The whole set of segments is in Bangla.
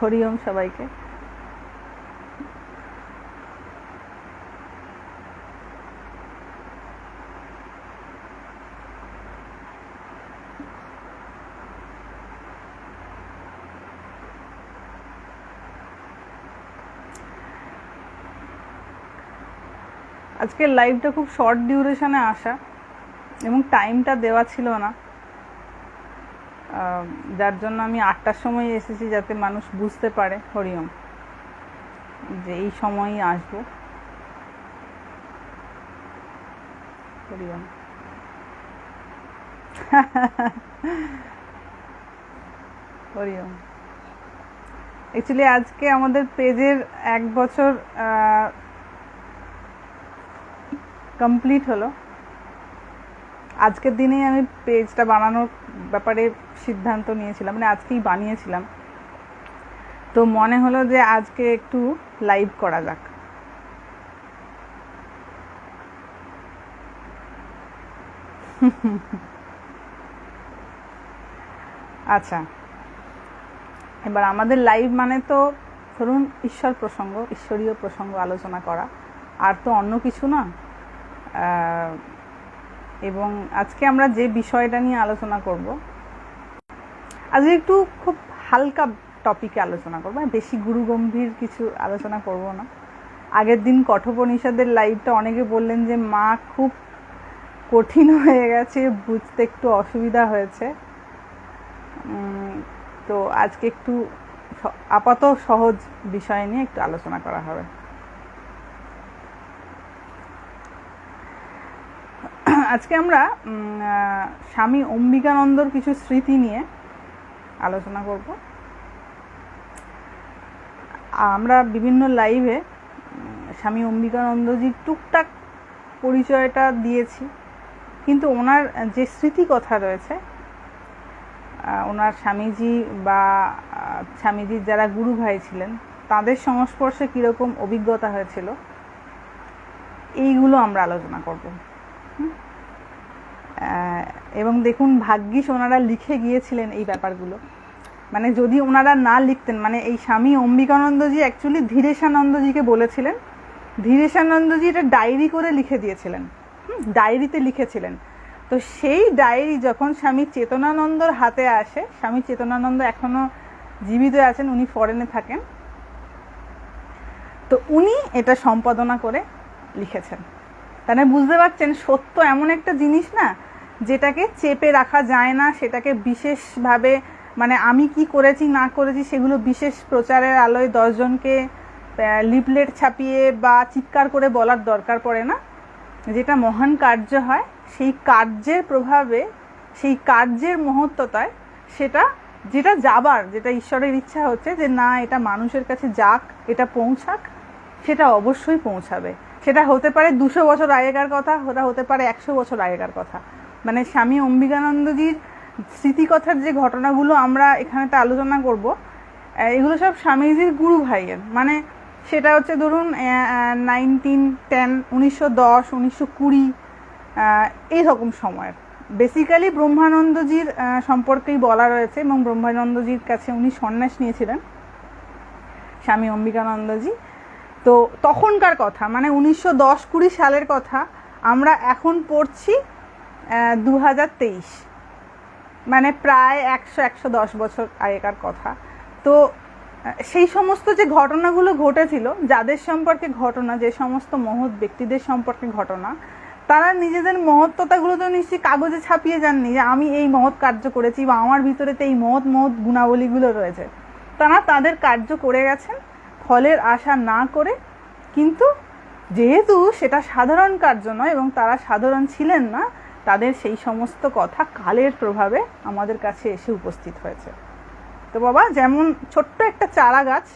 হরি ওম সবাইকে। আজকের লাইভটা খুব শর্ট ডিউরেশনে আসা এবং টাইমটা দেওয়া ছিল না, যার জন্য আমি 8টার সময় এসেছি, যাতে মানুষ বুঝতে পারে হরিওম যে এই সময়ই আসবো। হরিওম। হরিওম। অ্যাকচুয়ালি আজকে আমাদের পেজের 1 বছর কমপ্লিট হলো। আজকের দিনেই আমি পেজটা বানানোর ব্যাপারে সিদ্ধান্ত নিয়েছিলাম, মানে আজকেই বানিয়েছিলাম। তো মনে হলো যে আজকে একটু লাইভ করা যাক। আচ্ছা, এবার আমাদের লাইভ মানে তো ধরুন ঈশ্বরীয় প্রসঙ্গ আলোচনা করা, আর তো অন্য কিছু না। এবং আজকে আমরা যে বিষয়টা নিয়ে আলোচনা করব, আজকে একটু খুব হালকা টপিকে আলোচনা করবো, বেশি গুরুগম্ভীর কিছু আলোচনা করব না। আগের দিন কঠোপনিষদের লাইভটা অনেকে বললেন যে মা খুব কঠিন হয়ে গেছে, বুঝতে একটু অসুবিধা হয়েছে। তো আজকে একটু আপাতত সহজ বিষয় নিয়ে একটু আলোচনা করা হবে। আজকে আমরা স্বামী অম্বিকানন্দর কিছু স্মৃতি নিয়ে আলোচনা করব। আমরা বিভিন্ন লাইভে স্বামী অম্বিকানন্দজির টুকটাক পরিচয়টা দিয়েছি, কিন্তু ওনার যে স্মৃতি কথা রয়েছে, ওনার স্বামীজি বা স্বামীজির যারা গুরু ভাই ছিলেন তাদের সংস্পর্শে কীরকম অভিজ্ঞতা হয়েছিল, এইগুলো আমরা আলোচনা করব। এবং দেখুন, ভাগ্যিস ওনারা লিখে গিয়েছিলেন এই ব্যাপারগুলো। মানে যদি ওনারা না লিখতেন, মানে এই স্বামী অম্বিকানন্দজি অ্যাকচুয়ালি ধীরেশানন্দজিকে বলেছিলেন, ধীরেশানন্দজি এটা ডায়েরি করে লিখে দিয়েছিলেন, ডায়েরিতে লিখেছিলেন। তো সেই ডায়েরি যখন স্বামী চেতনানন্দর হাতে আসে, স্বামী চেতনানন্দ এখনো জীবিত আছেন, উনি ফরেনে থাকেন, তো উনি এটা সম্পাদনা করে লিখেছেন। তাহলে বুঝতে পারছেন, সত্য এমন একটা জিনিস না যেটাকে চেপে রাখা যায় না, সেটাকে বিশেষভাবে, মানে আমি কি করেছি না করেছি সেগুলো বিশেষ প্রচারের আলোয় 10 জনকে লিফলেট ছাপিয়ে বা চিৎকার করে বলার দরকার পড়ে না। যেটা মহান কার্য হয়, সেই কার্যের প্রভাবে, সেই কার্যের মহত্বতায়, সেটা যেটা যাবার, যেটা ঈশ্বরের ইচ্ছা হচ্ছে যে না এটা মানুষের কাছে যাক, এটা পৌঁছাক, সেটা অবশ্যই পৌঁছাবে। সেটা হতে পারে 200 বছর আগেকার কথা, ওটা হতে পারে 100 বছর আগেকার কথা। মানে স্বামী অম্বিকানন্দজির স্মৃতিকথার যে ঘটনাগুলো আমরা এখানেতে আলোচনা করব, এগুলো সব স্বামীজির গুরু ভাইয়ের। মানে সেটা হচ্ছে ধরুন 1910, 1910, 1920 এইরকম সময়ের। বেসিক্যালি ব্রহ্মানন্দজির সম্পর্কেই বলা রয়েছে, এবং ব্রহ্মানন্দজির কাছে উনি সন্ন্যাস নিয়েছিলেন স্বামী অম্বিকানন্দজি। তো তখনকার কথা, মানে 1910-20 সালের কথা, আমরা এখন পড়ছি 2023, মানে প্রায় 100-110 বছর আগেকার কথা। তো সেই সমস্ত যে ঘটনাগুলো ঘটেছিল, যাদের সম্পর্কে ঘটনা, যে সমস্ত মহৎ ব্যক্তিদের সম্পর্কে ঘটনা, তারা নিজেদের মহত্বতাগুলো তো নিশ্চয়ই কাগজে ছাপিয়ে যাননি যে আমি এই মহৎ কার্য করেছি বা আমার ভিতরে তো এই মহৎ মহৎ গুণাবলীগুলো রয়েছে। তারা তাদের কার্য করে গেছেন ফলের আশা না করে, কিন্তু যেহেতু সেটা সাধারণ কার্য নয় এবং তারা সাধারণ ছিলেন না, তাদের সেই সমস্ত কথা কালের প্রভাবে আমাদের কাছে এসে উপস্থিত হয়েছে। তো বাবা, যেমন ছোট্ট একটা চারা গাছ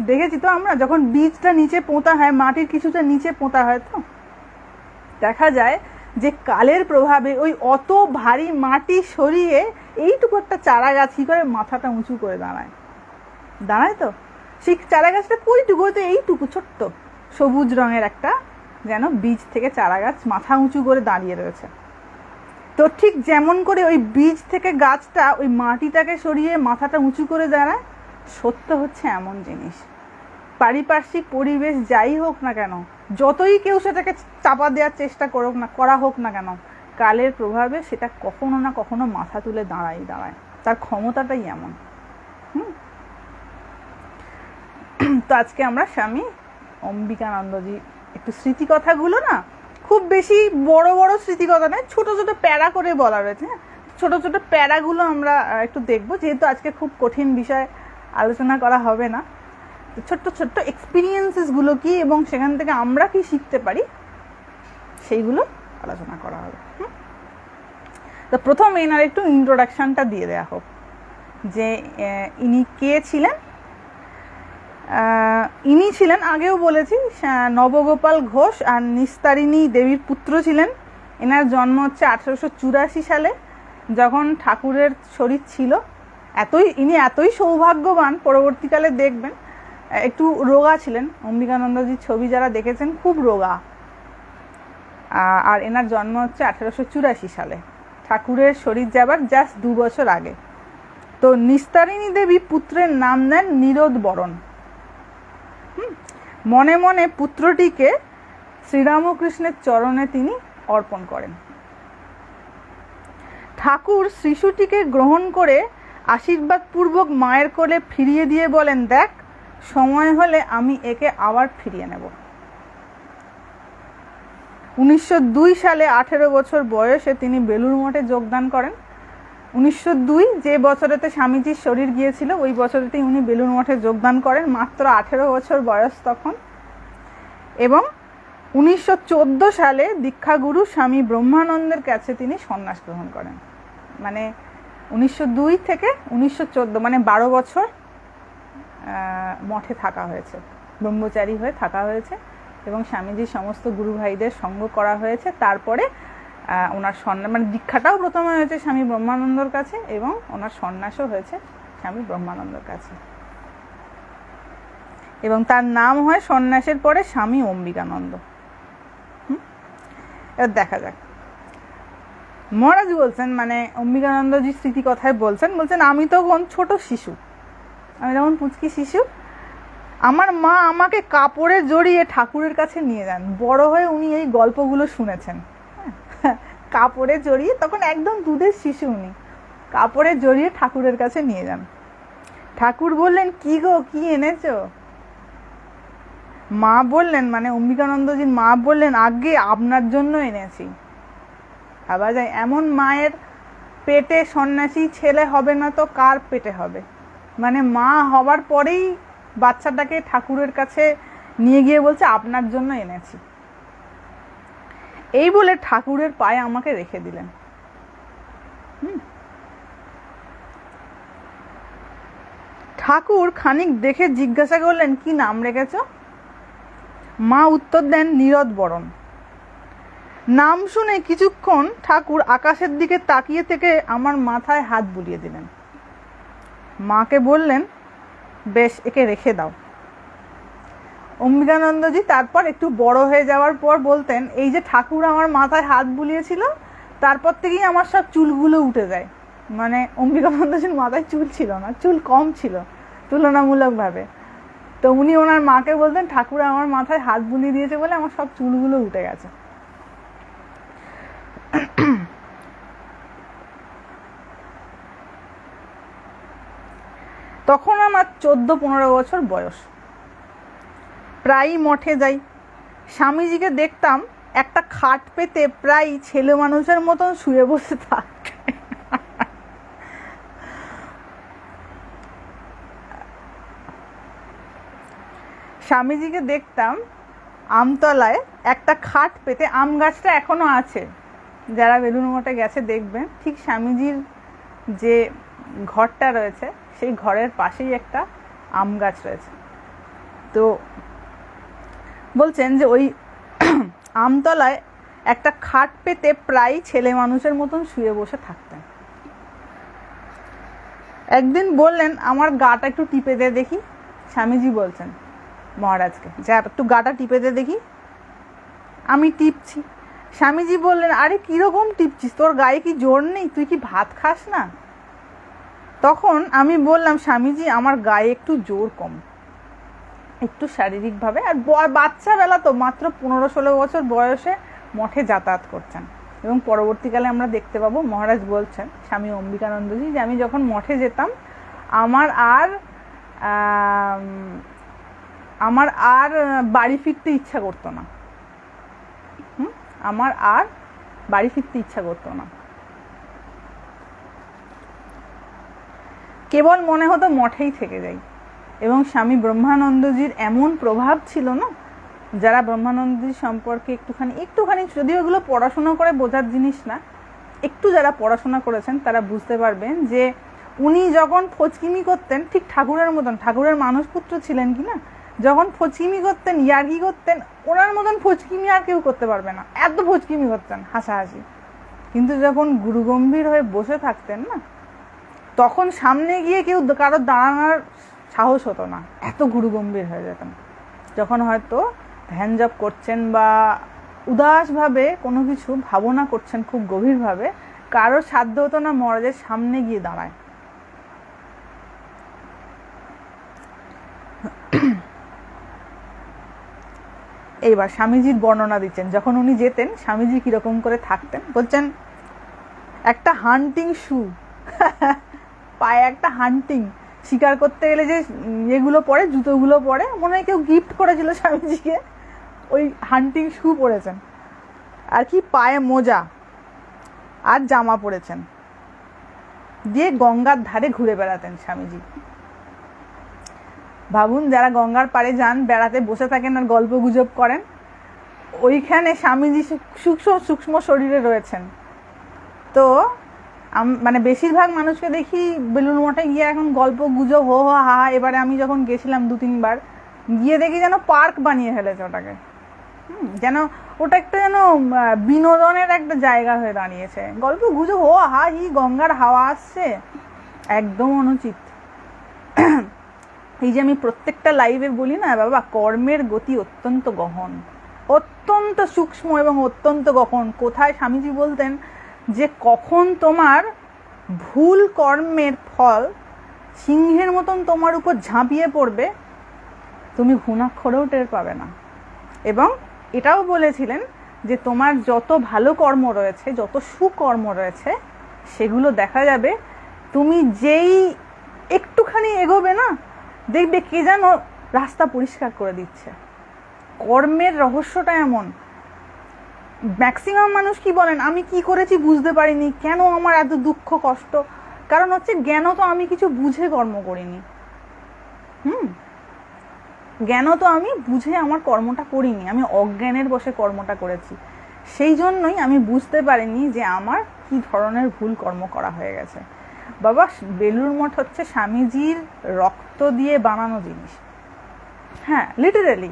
দেখেছি তো আমরা, যখন বীজটা নিচে পোঁতা হয়, মাটির কিছুটা নিচে পোঁতা হয়, তো দেখা যায় যে কালের প্রভাবে ওই অত ভারী মাটি সরিয়ে এইটুকু একটা চারা গাছ কি করে মাথাটা উঁচু করে দাঁড়ায় তো সেই চারা গাছটা কইটুকু, হয়তো এইটুকু ছোট্ট সবুজ রঙের একটা যেন বীজ থেকে চারা গাছ মাথা উঁচু করে দাঁড়িয়ে রয়েছে। তো ঠিক যেমন করে ওই বীজ থেকে গাছটা ওই মাটিটাকে সরিয়ে মাথাটা উঁচু করে দাঁড়ায়, সত্য হচ্ছে এমন জিনিস। পারিপার্শ্বিক পরিবেশ যাই হোক না কেন, যতই কেউ সেটাকে চাপা দেওয়ার চেষ্টা করা হোক না কেন, কালের প্রভাবে সেটা কখনো না কখনো মাথা তুলে দাঁড়ায়। তার ক্ষমতাটাই এমন। তো আজকে আমরা স্বামী অম্বিকানন্দজি একটু স্মৃতিকথাগুলো, না খুব বেশি বড় বড় স্মৃতিকথা নয়, ছোট ছোট প্যারা করে বলা রয়েছে। ছোট ছোট প্যারাগুলো আমরা একটু দেখবো, যেহেতু আজকে খুব কঠিন বিষয় আলোচনা করা হবে না। ছোট্ট ছোট্ট এক্সপিরিয়েন্সেসগুলো কি এবং সেখান থেকে আমরা কি শিখতে পারি সেইগুলো আলোচনা করা হবে। তো প্রথম এনার একটু ইন্ট্রোডাকশনটা দিয়ে দেওয়া হোক, যে ইনি কে ছিলেন। ইনি ছিলেন, আগেও বলেছি, নবগোপাল ঘোষ আর নিস্তারিণী দেবীর পুত্র ছিলেন। এনার জন্ম হচ্ছে 1884 সালে, যখন ঠাকুরের শরীর ছিল। ইনি এতই সৌভাগ্যবান, পরবর্তীকালে দেখবেন একটু রোগা ছিলেন। অম্বিকানন্দজির ছবি যারা দেখেছেন খুব রোগা। আর এনার জন্ম হচ্ছে 1884 সালে, ঠাকুরের শরীর যাবার জাস্ট 2 বছর আগে। তো নিস্তারিণী দেবী পুত্রের নাম দেন নিরোধ বরণ। মনে মনে পুত্রটিকে শ্রীরামকৃষ্ণের চরণে তিনি অর্পণ করেন। ঠাকুর শিশুটিকে গ্রহণ করে আশীর্বাদ পূর্বক মায়ের কোলে ফিরিয়ে দিয়ে বলেন, দেখ, সময় হলে আমি একে আবার ফিরিয়ে নেব। 1902 সালে 18 বছর বয়সে তিনি বেলুড় মঠে যোগদান করেন। 1902 যে বছরেতে স্বামীজির শরীর গিয়েছিল, ওই বছরেতেই উনি বেলুড় মঠে যোগদান করেন, মাত্র 18 বছর বয়স তখন। এবং 1914 সালে দীক্ষাগুরু স্বামী ব্রহ্মানন্দের কাছে তিনি সন্ন্যাস গ্রহণ করেন। মানে 1902 থেকে 1914, মানে 12 বছর মঠে থাকা হয়েছে, ব্রহ্মচারী হয়ে থাকা হয়েছে, এবং স্বামীজির সমস্ত গুরু ভাইদের সঙ্গ করা হয়েছে। তারপরে ওনার সন্ন্যাস, মানে দীক্ষাটাও প্রথমে হয়েছে স্বামী ব্রহ্মানন্দর কাছে, এবং ওনার সন্ন্যাসও হয়েছে স্বামী ব্রহ্মানন্দর কাছে, এবং তার নাম হয় সন্ন্যাসের পরে স্বামী অম্বিকানন্দ। এবার দেখা যাক। মহারাজ বলছেন, মানে অম্বিকানন্দজির স্মৃতি কথায় বলছেন, আমি তখন ছোট শিশু, আমি যখন পুচকি শিশু, আমার মা আমাকে কাপড়ে জড়িয়ে ঠাকুরের কাছে নিয়ে যান। বড় হয়ে উনি এই গল্পগুলো শুনেছেন। কাপড়ে জড়িয়ে, তখন একদম দুধের শিশু উনি, কাপড়ে জড়িয়ে ঠাকুরের কাছে নিয়ে যান। ঠাকুর বললেন, কি গো, কি এনেছো? মা বললেন, মানে অম্বিকানন্দজির মা বললেন, আগে আপনার জন্য এনেছি। ভাবা যায়, এমন মায়ের পেটে সন্ন্যাসী ছেলে হবে না তো কার পেটে হবে? মানে মা হবার পরেই বাচ্চাটাকে ঠাকুরের কাছে নিয়ে গিয়ে বলছে, আপনার জন্য এনেছি। এই বলে ঠাকুরের পায়ে আমাকে রেখে দিলেন। ঠাকুর খানিক দেখে জিজ্ঞাসা করলেন, কি নাম রেখেছ? মা উত্তর দেন, নিরোধ বরণ। নাম শুনে কিছুক্ষণ ঠাকুর আকাশের দিকে তাকিয়ে থেকে আমার মাথায় হাত বুলিয়ে দিলেন। মাকে বললেন, বেশ, একে রেখে দাও। অম্বিকানন্দজি তারপর একটু বড় হয়ে যাওয়ার পর বলতেন, এই যে ঠাকুর আমার মাথায় হাত বুলিয়েছিল, তারপর থেকেই আমার সব চুলগুলো উঠে যায়। মানে অম্বিকানন্দজির মাথায় চুল ছিল না, চুল কম ছিল তুলনামূলকভাবে। তো উনি ওনার মাকে বলতেন, ঠাকুর আমার মাথায় হাত বুলিয়ে দিয়েছে বলে আমার সব চুলগুলো উঠে গেছে। তখন আমার 14-15 বছর বয়স। প্রায়ই মঠে যাই। স্বামীজিকে দেখতাম একটা খাট পেতে প্রায় ছেলে মানুষের মতন শুয়ে বসে থাকতে। স্বামীজিকে দেখতাম আমতলায় একটা খাট পেতে, আম গাছটা এখনো আছে, যারা বেলুড় মঠে গেছে দেখবেন, ঠিক স্বামীজির যে ঘরটা রয়েছে সেই ঘরের পাশেই একটা আম গাছ রয়েছে। তো বলছেন যে ওই আমতলায় একটা খাট পেতে প্রায় ছেলে মানুষের মতন শুয়ে বসে থাকতেন। একদিন বললেন, আমার গাটা একটু টিপে দে দেখি। স্বামীজি বলছেন মহারাজকে, যে একটু গাটা টিপে দে দেখি। আমি টিপছি, স্বামীজি বললেন, আরে কিরকম টিপছিস, তোর গায়ে কি জোর নেই, তুই কি ভাত খাস না? তখন আমি বললাম, স্বামীজি আমার গায়ে একটু জোর কম, একটু শারীরিকভাবে, আর বাচ্চা বেলা তো, মাত্র 15-16 বছর বয়সে মঠে যাতায়াত করছেন। এবং পরবর্তীকালে আমরা দেখতে পাবো মহারাজ বলছেন, স্বামী অম্বিকানন্দজি, যে আমি যখন মঠে যেতাম আমার আর বাড়ি ফিরতে ইচ্ছা করতো না। আমার আর বাড়ি ফিরতে ইচ্ছা করতো না, কেবল মনে হতো মঠেই থেকে যাই। এবং স্বামী ব্রহ্মানন্দজির এমন প্রভাব ছিল না, যারা ব্রহ্মানন্দজি সম্পর্কে একটুখানি যদিও এগুলো পড়াশোনা করে বোঝার জিনিস না, একটু যারা পড়াশোনা করেছেন তারা বুঝতে পারবেন যে উনি যখন ফচকিমি করতেন, ঠিক ঠাকুরের মতন, ঠাকুরের মানসপুত্র ছিলেন কি না, যখন ফচকিমি করতেন, ইয়ার্কি করতেন, ওনার মতন ফচকিমি আর কেউ করতে পারবে না, এত ফচকিমি করতেন, হাসাহাসি। কিন্তু যখন গুরুগম্ভীর হয়ে বসে থাকতেন না, তখন সামনে গিয়ে কেউ কারোর দাঁড়ানোর সাহস হতো না, এত গুরুগম্ভীর হয়ে যেতেন। যখন হয়তো ধ্যান জপ করছেন বা উদাসভাবে কোনো কিছু ভাবনা করছেন খুব গভীরভাবে, কারোর সাধ্য হতো না মহারাজের সামনে গিয়ে দাঁড়ায়। এইবার স্বামীজির বর্ণনা দিচ্ছেন, যখন উনি যেতেন স্বামীজি কিরকম করে থাকতেন। বলছেন, একটা হান্টিং শু, পায়ে একটা হান্টিং, শিকার করতে গেলে যে এগুলো পরে, জুতোগুলো পরে, মনে হয় কেউ গিফট করেছিল স্বামীজিকে, ওই হান্টিং শু পরেছেন, আর কি পায়ে মোজা আর জামা পরেছেন, দিয়ে গঙ্গার ধারে ঘুরে বেড়াতেন স্বামীজি। ভাবুন, যারা গঙ্গার পাড়ে যান, বেড়াতে বসে থাকেন আর গল্প গুজব করেন, ওইখানে স্বামীজি সূক্ষ্ম শরীরে রয়েছেন। তো মানে বেশিরভাগ মানুষকে দেখি বেলুড় মঠে গিয়ে এখন গল্প গুজব হো হো হা। এবারে আমি যখন গেছিলাম 2-3 বার, গিয়ে দেখি যেন পার্ক বানিয়ে ফেলেছে ওটাকে, যেন ওটা একটা যেন বিনোদনের একটা জায়গা হয়ে দাঁড়িয়েছে, গল্প গুজব হো হা হি, গঙ্গার হাওয়া আসছে, একদম অনুচিত। এই যে আমি প্রত্যেকটা লাইভে বলি না বাবা, কর্মের গতি অত্যন্ত গহন, অত্যন্ত সূক্ষ্ম এবং অত্যন্ত গহন। কোথায় স্বামীজি বলতেন যে কখন তোমার ভুল কর্মের ফল সিংহের মতন তোমার উপর ঝাঁপিয়ে পড়বে, তুমি ঘুণাক্ষরেও টের পাবে না। এবং এটাও বলেছিলেন যে তোমার যত ভালো কর্ম রয়েছে, যত সুকর্ম রয়েছে, সেগুলো দেখা যাবে তুমি যেই একটুখানি এগোবে না, দেখবে কে যেন রাস্তা পরিষ্কার করে দিচ্ছে। কর্মের রহস্যটা এমন। ম্যাক্সিমাম মানুষ কি বলেন, আমি কি করেছি বুঝতে পারিনি, কেন আমার এত দুঃখ কষ্ট, কারণ হচ্ছে জ্ঞান তো আমি কিছু বুঝে কর্ম করিনি। জ্ঞান তো আমি বুঝে আমার কর্মটা করিনি, আমি অজ্ঞানের বশে কর্মটা করেছি। সেই জন্যই আমি বুঝতে পারিনি যে আমার কি ধরনের ভুল কর্ম করা হয়ে গেছে। বাবা, বেলুড় মঠ হচ্ছে স্বামীজির রক্ত দিয়ে বানানো জিনিস। হ্যাঁ, লিটারেলি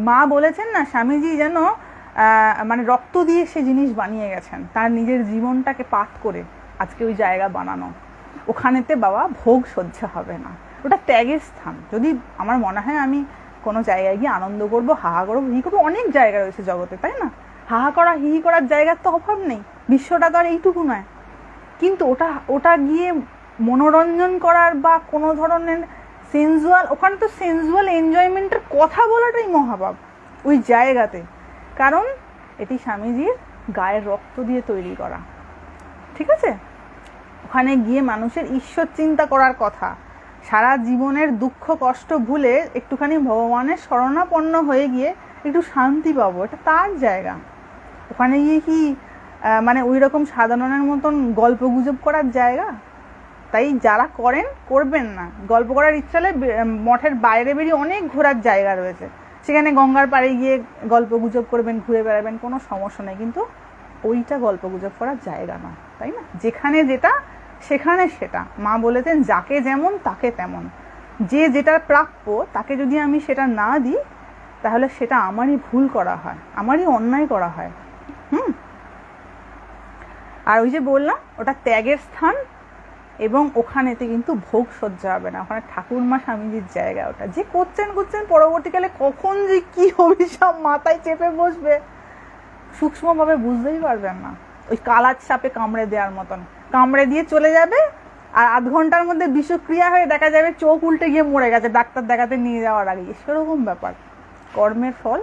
মা বলেছেন না, স্বামীজি যেন মানে রক্ত দিয়ে সে জিনিস বানিয়ে গেছেন, তার নিজের জীবনটাকে পাত করে আজকে ওই জায়গা বানানো। ওখানেতে বাবা ভোগ সহ্য হবে না, ওটা ত্যাগের স্থান। যদি আমার মনে হয় আমি কোনো জায়গায় গিয়ে আনন্দ করবো, হাহা করবো, হি করবো, অনেক জায়গা রয়েছে জগতে, তাই না? হাহা করা হি করার জায়গার তো অভাব নেই, বিশ্বটা তো আর এইটুকু নয়। কিন্তু ওটা গিয়ে মনোরঞ্জন করার বা কোনো ধরনের সেন্সুয়াল, ওখানে তো সেন্সুয়াল এনজয়মেন্টের কথা বলাটাই মহাপাপ ওই জায়গাতে, কারণ এটি স্বামীজির গায়ের রক্ত দিয়ে তৈরি করা। ঠিক আছে, ওখানে গিয়ে মানুষের ঈশ্বর চিন্তা করার কথা, সারা জীবনের দুঃখ কষ্ট ভুলে একটুখানি ভগবানের শরণাপন্ন হয়ে গিয়ে একটু শান্তি পাবো, এটা তার জায়গা। ওখানে গিয়ে কি মানে ওই রকম সাধারণের মতন গল্প গুজব করার জায়গা? তাই যারা করবেন না। গল্প করার ইচ্ছা হলে মঠের বাইরে বেরিয়ে অনেক ঘোরার জায়গা রয়েছে, সেখানে গঙ্গার পাড়ে গিয়ে গল্প গুজব করবেন, ঘুরে বেড়াবেন, কোনো সমস্যা নেই। কিন্তু ওইটা গল্প গুজব করার জায়গা নয়, তাই না? যেখানে যেটা সেখানে সেটা। মা বলেছেন, যাকে যেমন তাকে তেমন। যে যেটা প্রাপ্য তাকে যদি আমি সেটা না দিই, তাহলে সেটা আমারই ভুল করা হয়, আমারই অন্যায় করা হয়। আর ওই যে বললাম, ওটা ত্যাগের স্থান, এবং ওখানেতে কিন্তু ভোগ সহ্য হবে না। ওখানে ঠাকুরমা স্বামীজির জায়গা। ওটা যে করছেন পরবর্তীকালে কখন যে কি অভিশাপ মাথায় চেপে বসবে সূক্ষ্মভাবে বুঝতেই পারবেন না, ওই কালার সাপে কামড়ে দেওয়ার মতন কামড়ে দিয়ে চলে যাবে, আর আধ ঘন্টার মধ্যে বিষক্রিয়া হয়ে দেখা যাবে চোখ উল্টে গিয়ে মরে গেছে ডাক্তার দেখাতে নিয়ে যাওয়ার আগে। সেরকম ব্যাপার। কর্মের ফল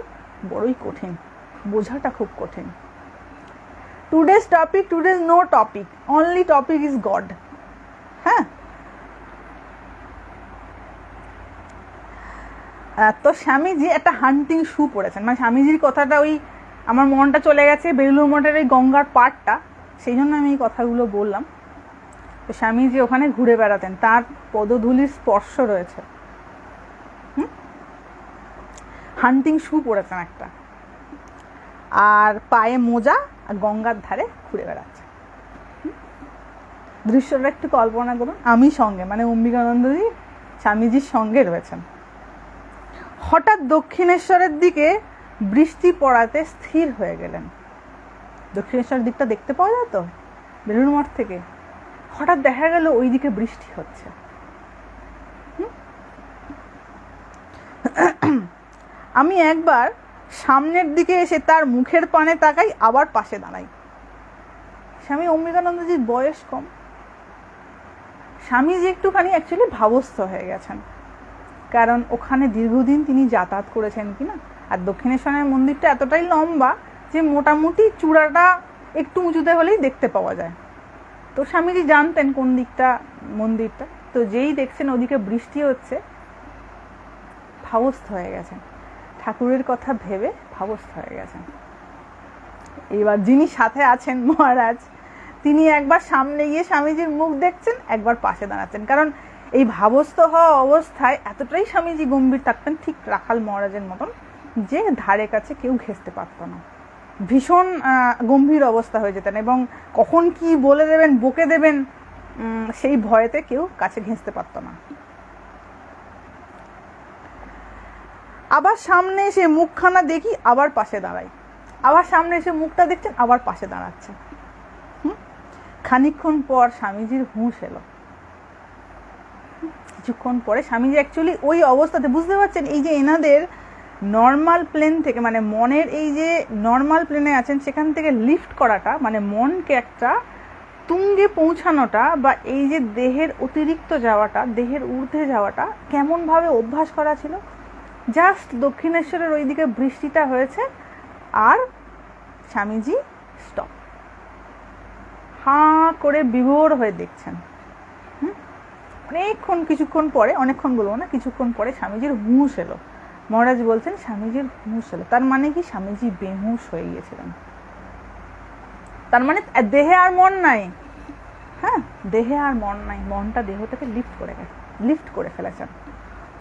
বড়ই কঠিন, বোঝাটা খুব কঠিন। Today's topic, today's no topic, only topic is god. হ্যাঁ, তো স্বামীজি একটা হান্টিং শু পড়েছেন, মানে স্বামীজির কথাটা ওই আমার মনটা চলে গেছে বেলুড় মঠের এই গঙ্গার পাড়টা, সেই জন্য আমি এই কথাগুলো বললাম। তো স্বামীজি ওখানে ঘুরে বেড়াতেন, তার পদধূলির স্পর্শ রয়েছে। হান্টিং শু পড়েছেন একটা, আর পায়ে মোজা, আর গঙ্গার ধারে ঘুরে বেড়াচ্ছে। দৃশ্যটা একটু কল্পনা করুন, আমি সঙ্গে মানে অম্বিকানন্দজি স্বামীজির সঙ্গে রয়েছেন। হঠাৎ দক্ষিণেশ্বরের দিকে বৃষ্টি পড়াতে স্থির হয়ে গেলেন। দক্ষিণেশ্বরের দিকটা দেখতে পাওয়া যায় তো বেলুড় মঠ থেকে। হঠাৎ দেখা গেল ওই দিকে বৃষ্টি হচ্ছে। আমি একবার সামনের দিকে এসে তার মুখের পানে তাকাই, আবার পাশে দাঁড়াই। স্বামী অম্বিকানন্দজির বয়স কম, স্বামীজি একটুখানি অ্যাকচুয়ালি ভাবস্থ হয়ে গেছেন, কারণ ওখানে দীর্ঘদিন তিনি যাতায়াত করেছেন কিনা। আর দক্ষিণেশ্বরের মন্দিরটা এতটাই লম্বা যে মোটামুটি চূড়াটা একটু উঁচুতে হলেই দেখতে পাওয়া যায়। তো স্বামীজি জানতেন কোন দিকটা মন্দিরটা। তো যেই দেখছেন ওদিকে বৃষ্টি হচ্ছে, ভাবস্থ হয়ে গেছেন, ঠাকুরের কথা ভেবে ভাবস্থ হয়ে গেছেন। এবার যিনি সাথে আছেন মহারাজ, তিনি একবার সামনে গিয়ে স্বামীজির মুখ দেখছেন, একবার পাশে দাঁড়াচ্ছেন, কারণ এই ভাবস্থ হওয়া অবস্থায় এতটাই স্বামীজি গম্ভীর থাকতেন, ঠিক রাখাল মহারাজের মতন, যে ধারে কাছে কেউ ঘেঁষতে পারত না। ভীষণ গম্ভীর অবস্থা হয়ে যেতেন, এবং কখন কি বলে দেবেন, বকে দেবেন, সেই ভয়েতে কেউ কাছে ঘেঁষতে পারত না। আবার সামনে এসে মুখখানা দেখি, আবার পাশে দাঁড়াই, আবার সামনে এসে মুখটা দেখছেন, আবার পাশে দাঁড়াচ্ছে। খানিকক্ষণ পর স্বামীজির হুঁশ এলো। কিছুক্ষণ পরে স্বামীজি অ্যাকচুয়ালি ওই অবস্থাতে, বুঝতে পারছেন, এই যে এনাদের নর্মাল প্লেন থেকে, মানে মনের এই যে নর্মাল প্লেনে আছেন সেখান থেকে লিফট করাটা, মানে মনকে একটা তুঙ্গে পৌঁছানোটা, বা এই যে দেহের অতিরিক্ত যাওয়াটা, দেহের ঊর্ধ্বে যাওয়াটা কেমনভাবে অভ্যাস করা ছিল। জাস্ট দক্ষিণেশ্বরের ওইদিকে বৃষ্টিটা হয়েছে, আর স্বামীজি স্টপ, হাঁ করে বিভোর হয়ে দেখছেন। অনেকক্ষণ, কিছুক্ষণ পরে, অনেকক্ষণ বলবো না, কিছুক্ষণ পরে স্বামীজির হুঁশ এলো। মহারাজ বলছেন স্বামীজির হুঁশ এলো, তার মানে কি স্বামীজি বেহুঁশ হয়ে গিয়েছিলেন। তার মানে দেহে আর মন নাই। হ্যাঁ, দেহে আর মন নাই, মনটা দেহ থেকে লিফট করে ফেলেছেন।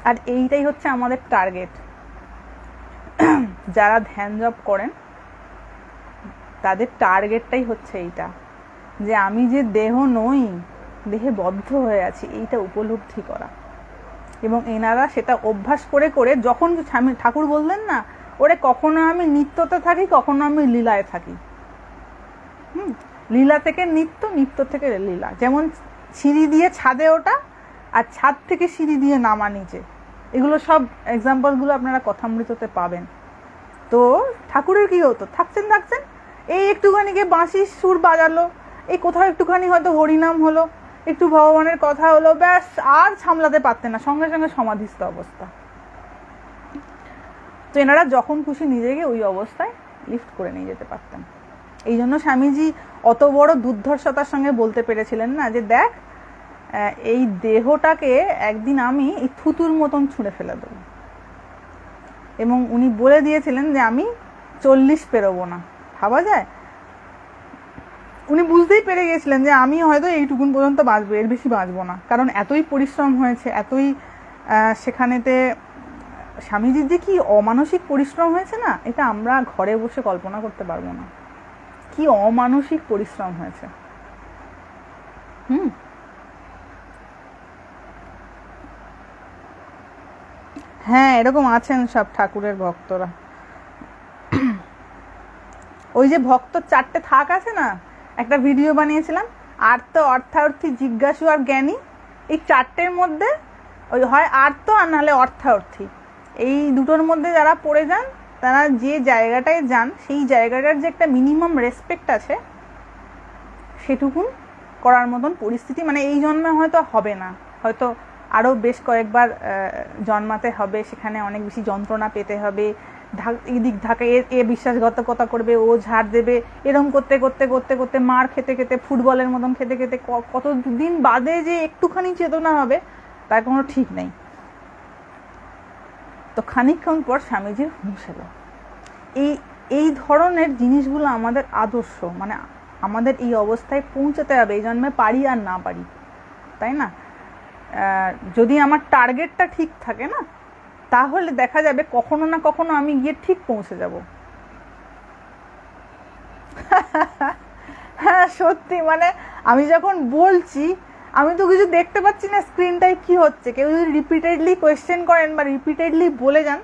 আর এইটাই হচ্ছে আমাদের টার্গেট। যারা ধ্যান জপ করেন তাদের টার্গেটটাই হচ্ছে এইটা, যে আমি যে দেহ নই, দেহে বদ্ধ হয়ে আছি, এইটা উপলব্ধি করা। এবং এনারা সেটা অভ্যাস করে করে, যখন স্বামী ঠাকুর বললেন না, ওরে কখনো আমি নিত্যতে থাকি, কখনো আমি লীলায় থাকি। লীলা থেকে নিত্য, নিত্য থেকে লীলা। যেমন সিঁড়ি দিয়ে ছাদে ওঠা, আর ছাদ থেকে সিঁড়ি দিয়ে নামা নিচে, এগুলো সব এক্সাম্পলগুলো আপনারা কথামৃততে পাবেন। তো ঠাকুরের কি হতো, থাকছেন এই একটুখানি গিয়ে বাঁশির সুর বাজালো, এই কোথাও একটুখানি হয়তো হরিনাম হলো, একটু ভগবানের কথা হলো, ব্যাস, আর সামলাতে পারতেন না, সঙ্গে সঙ্গে সমাধিস্থ অবস্থা। তো এনারা যখন খুশি নিজেকে ওই অবস্থায় লিফট করে নিয়ে যেতে পারতেন। এই জন্য স্বামীজি অত বড় দুর্ধর্ষতার সঙ্গে বলতে পেরেছিলেন না, যে দেখ, এই দেহটাকে একদিন আমি এই থুতুর মতন ছুঁড়ে ফেলে দেবো। এবং উনি বলে দিয়েছিলেন যে আমি 40 পেরোবো না। ভাবা যায়, উনি বুঝতেই পেরে গিয়েছিলেন যে আমি হয়তো এইটুকুন পর্যন্ত বাঁচবো, এর বেশি বাঁচবো না, কারণ এতই পরিশ্রম হয়েছে, এতই সেখানেতে স্বামীজির যে কি অমানসিক পরিশ্রম হয়েছে না, এটা আমরা ঘরে বসে কল্পনা করতে পারবো না, কি অমানসিক পরিশ্রম হয়েছে। হ্যাঁ, এরকম আছেন সব ঠাকুরের ভক্তরা। ওই যে ভক্ত 4টে থাক আছে না, একটা ভিডিও বানিয়েছিলাম, আর্ত, অর্থার্থী, জিজ্ঞাসু আর জ্ঞানী। এই 4টের মধ্যে ওই হয় আর্ত আর নাহলে অর্থার্থী, এই দুটোর মধ্যে যারা পড়ে যান তারা যে জায়গাটায় যান সেই জায়গাটার যে একটা মিনিমাম রেসপেক্ট আছে সেটুকুন করার মতন পরিস্থিতি মানে এই জন্মে হয়তো হবে না, হয়তো আরও বেশ কয়েকবার জন্মাতে হবে, সেখানে অনেক বেশি যন্ত্রণা পেতে হবে, এদিক ধাক্কা এ বিশ্বাসঘাতকতা করবে, ও ঝাড় দেবে, এরম করতে করতে করতে করতে মার খেতে খেতে ফুটবলের মতন খেতে খেতে কতদিন বাদে যে একটুখানি চেতনা হবে তার কোনো ঠিক নেই। তো খানিকক্ষণ পর স্বামীজির হুঁশ এলো। এই ধরনের জিনিসগুলো আমাদের আদর্শ, মানে আমাদের এই অবস্থায় পৌঁছাতে হবে, এই জন্মে পারি আর না পারি, তাই না? যদি আমার টার্গেটটা ঠিক থাকে না, তাহলে দেখা যাবে কখনো না কখনো আমি গিয়ে ঠিক পৌঁছে যাব। হ্যাঁ সত্যি, মানে আমি যখন বলছি আমি তো কিছু দেখতে পাচ্ছি না স্ক্রিনটায় কি হচ্ছে। কেউ যদি রিপিটেডলি কোয়েশ্চেন করেন বা রিপিটেডলি বলে যান,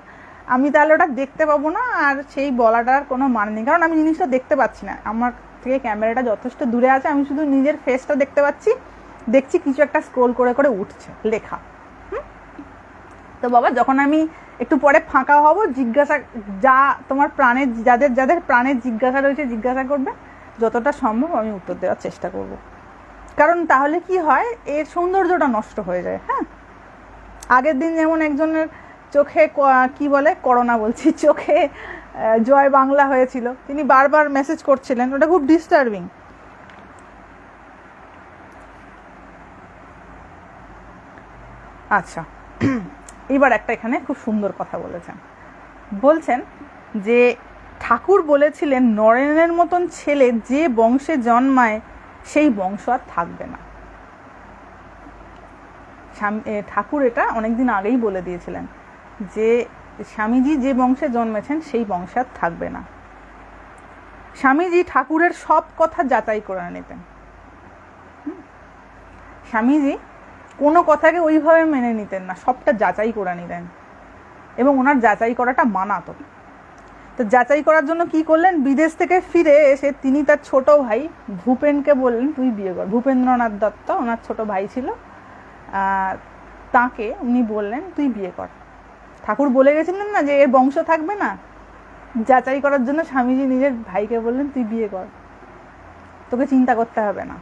আমি তাহলে ওটা দেখতে পাবো না, আর সেই বলাটার কোনো মানে নেই, কারণ আমি জিনিসটা দেখতে পাচ্ছি না। আমার থেকে ক্যামেরাটা যথেষ্ট দূরে আছে, আমি শুধু নিজের ফেসটা দেখতে পাচ্ছি, দেখছি কিছু একটা স্ক্রোল করে করে উঠছে লেখা। তো বাবা, যখন আমি একটু পরে ফাঁকা হব, জিজ্ঞাসা যা তোমার প্রাণের যাদের যাদের প্রাণের জিজ্ঞাসা রয়েছে জিজ্ঞাসা করবে, যতটা সম্ভব আমি উত্তর দেওয়ার চেষ্টা করব। কারণ তাহলে কি হয়, এর সৌন্দর্যটা নষ্ট হয়ে যায়। হ্যাঁ, আগের দিন যেমন একজনের চোখে কি বলে করোনা বলছি, চোখে জয় বাংলা হয়েছিল, তিনি বারবার মেসেজ করছিলেন, ওটা খুব ডিস্টার্বিং। আচ্ছা, এবার একটা এখানে খুব সুন্দর কথা বলছেন যে ঠাকুর বলেছিলেন নরেনের মতন ছেলে যে বংশে জন্মায় সেই বংশ আর থাকবে না। ঠাকুর এটা অনেকদিন আগেই বলে দিয়েছিলেন যে স্বামীজি যে বংশে জন্মেছেন সেই বংশ আর থাকবে না। স্বামীজি ঠাকুরের সব কথা যাচাই করে নিতেন। স্বামীজি কোনো কথাকে ওইভাবে মেনে নিতেন না, সবটা যাচাই করে নিতেন, এবং ওনার যাচাই করাটা মানাতো। তো যাচাই করার জন্য কি করলেন, বিদেশ থেকে ফিরে এসে তিনি তার ছোট ভাই ভূপেনকে বললেন তুই বিয়ে কর। ভূপেন্দ্রনাথ দত্ত ওনার ছোট ভাই ছিল, তাকে উনি বললেন তুই বিয়ে কর। ঠাকুর বলে গেছিলেন না যে এর বংশ থাকবে না, যাচাই করার জন্য স্বামীজি নিজের ভাইকে বললেন তুই বিয়ে কর, তোকে চিন্তা করতে হবে না।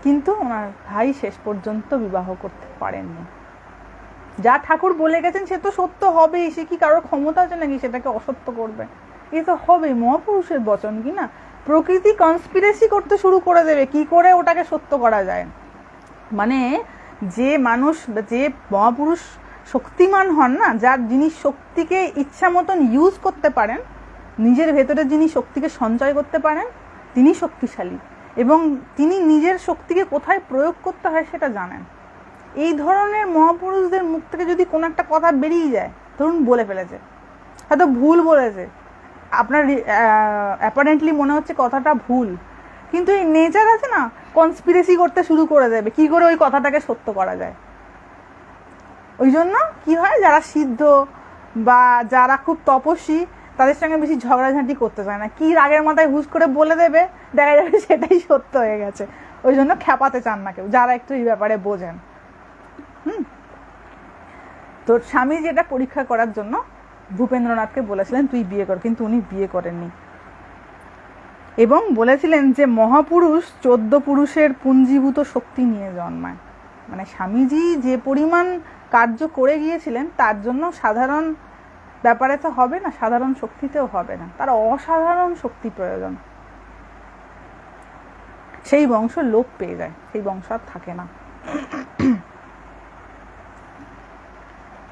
কিন্তু ওনার ভাই শেষ পর্যন্ত বিবাহ করতে পারেননি। যা ঠাকুর বলে গেছেন সে তো সত্য হবেই, সে কি কারোর ক্ষমতা আছে নাকি সেটাকে অসত্য করবে? এ তো হবেই, মহাপুরুষের বচন, কি না? প্রকৃতি কনস্পিরেসি করতে শুরু করে দেবে কি করে ওটাকে সত্য করা যায়। মানে যে মানুষ, যে মহাপুরুষ শক্তিমান হন না, যার যিনি শক্তিকে ইচ্ছা মতন ইউজ করতে পারেন, নিজের ভেতরে যিনি শক্তিকে সঞ্চয় করতে পারেন, তিনি শক্তিশালী, এবং তিনি নিজের শক্তিকে কোথায় প্রয়োগ করতে হয় সেটা জানেন। এই ধরনের মহাপুরুষদের মুখ থেকে যদি কোনো একটা কথা বেরিয়ে যায়, ধরুন বলে ফেলেছে, হয়তো ভুল বলেছে, আপনার অ্যাপারেন্টলি মনে হচ্ছে কথাটা ভুল, কিন্তু এই নেচার আছে না, কনস্পিরেসি করতে শুরু করে দেবে কি করে ওই কথাটাকে সত্য করা যায়। ওই জন্য কি হয়, যারা সিদ্ধ বা যারা খুব তপস্বী তাদের সঙ্গে বেশি ঝগড়াঝাঁটি করতে চায় না, কি রাগের মাথায় হুশ করে বলে দেবে, দেখা যাবে সেটাই সত্য হয়ে গেছে। ওই জন্য খেপাতে চান না কেউ, যারা একটু এই ব্যাপারে বোঝেন। তো স্বামী যেটা পরীক্ষা করার জন্য ভূপেন্দ্রনাথকে বলেছিলেন তুই বিয়ে কর, কিন্তু উনি বিয়ে করেননি, এবং বলেছিলেন যে মহাপুরুষ 14 পুরুষের পুঞ্জীভূত শক্তি নিয়ে জন্মায়। মানে স্বামীজি যে পরিমাণ কার্য করে গিয়েছিলেন তার জন্য সাধারণ ব্যাপারে তো হবে না, সাধারণ শক্তিতেও হবে না, তার অসাধারণ শক্তি প্রয়োজন। সেই বংশ লোপ পেয়ে যায়, সেই বংশ আর থাকে না।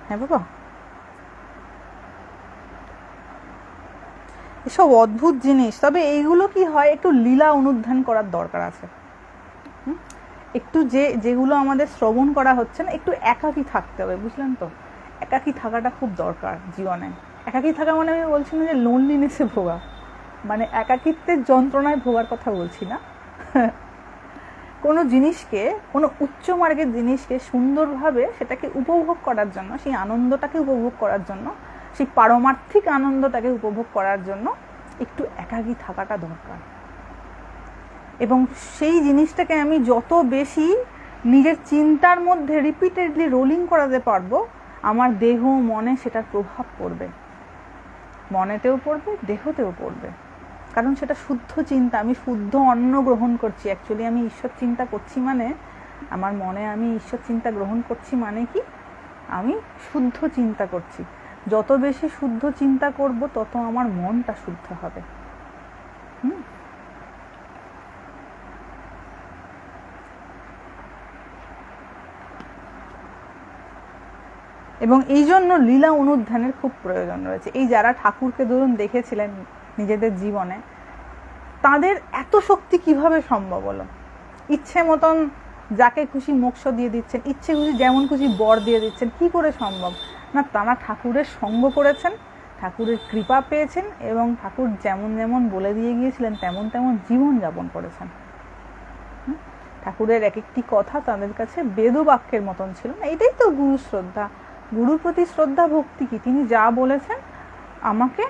হ্যাঁ বাবা, এসব অদ্ভুত জিনিস। তবে এইগুলো কি হয়, একটু লীলা অনুধ্যান করার দরকার আছে। একটু যেগুলো আমাদের শ্রবণ করা হচ্ছে না, একটু একাকী থাকতে হবে, বুঝলেন তো? একাকী থাকাটা খুব দরকার জীবনে। একাকী থাকা মানে আমি বলছি না যে লোনলিনেসে ভোগা, মানে একাকিত্বের যন্ত্রণায় ভোগার কথা বলছি না। কোনো জিনিসকে, কোনো উচ্চ মার্গের জিনিসকে সুন্দরভাবে সেটাকে উপভোগ করার জন্য, সেই আনন্দটাকে উপভোগ করার জন্য, সেই পারমার্থিক আনন্দটাকে উপভোগ করার জন্য একটু একাকী থাকাটা দরকার। এবং সেই জিনিসটাকে আমি যত বেশি নিজের চিন্তার মধ্যে রিপিটেডলি রোলিং করাতে পারবো, আমার দেহ মনে সেটার প্রভাব পড়বে। মনেতেও পড়বে, দেহতেও পড়বে, কারণ সেটা শুদ্ধ চিন্তা। আমি শুদ্ধ অন্ন গ্রহণ করছি। অ্যাকচুয়ালি আমি ঈশ্বর চিন্তা করছি মানে, আমার মনে আমি ঈশ্বর চিন্তা গ্রহণ করছি মানে কি, আমি শুদ্ধ চিন্তা করছি। যত বেশি শুদ্ধ চিন্তা করব তত আমার মনটা শুদ্ধ হবে। এবং এই জন্য লীলা অনুধ্যানের খুব প্রয়োজন রয়েছে। এই যারা ঠাকুরকে ধরুন দেখেছিলেন নিজেদের জীবনে, তাদের এত শক্তি কিভাবে সম্ভব হলো? ইচ্ছে মতন যাকে খুশি মোক্ষ দিয়ে দিচ্ছেন, ইচ্ছে খুশি যেমন খুশি বর দিয়ে দিচ্ছেন, কি করে সম্ভব? না, তারা ঠাকুরের সঙ্গ করেছেন, ঠাকুরের কৃপা পেয়েছেন, এবং ঠাকুর যেমন যেমন বলে দিয়ে গিয়েছিলেন তেমন তেমন জীবন যাপন করেছেন। ঠাকুরের এক একটি কথা তাদের কাছে বেদবাক্যের মতন ছিল না। এটাই তো গুরু শ্রদ্ধা। গুরুর প্রতি শ্রদ্ধা ভক্তি কি? তিনি যা বলেছেন আমাকে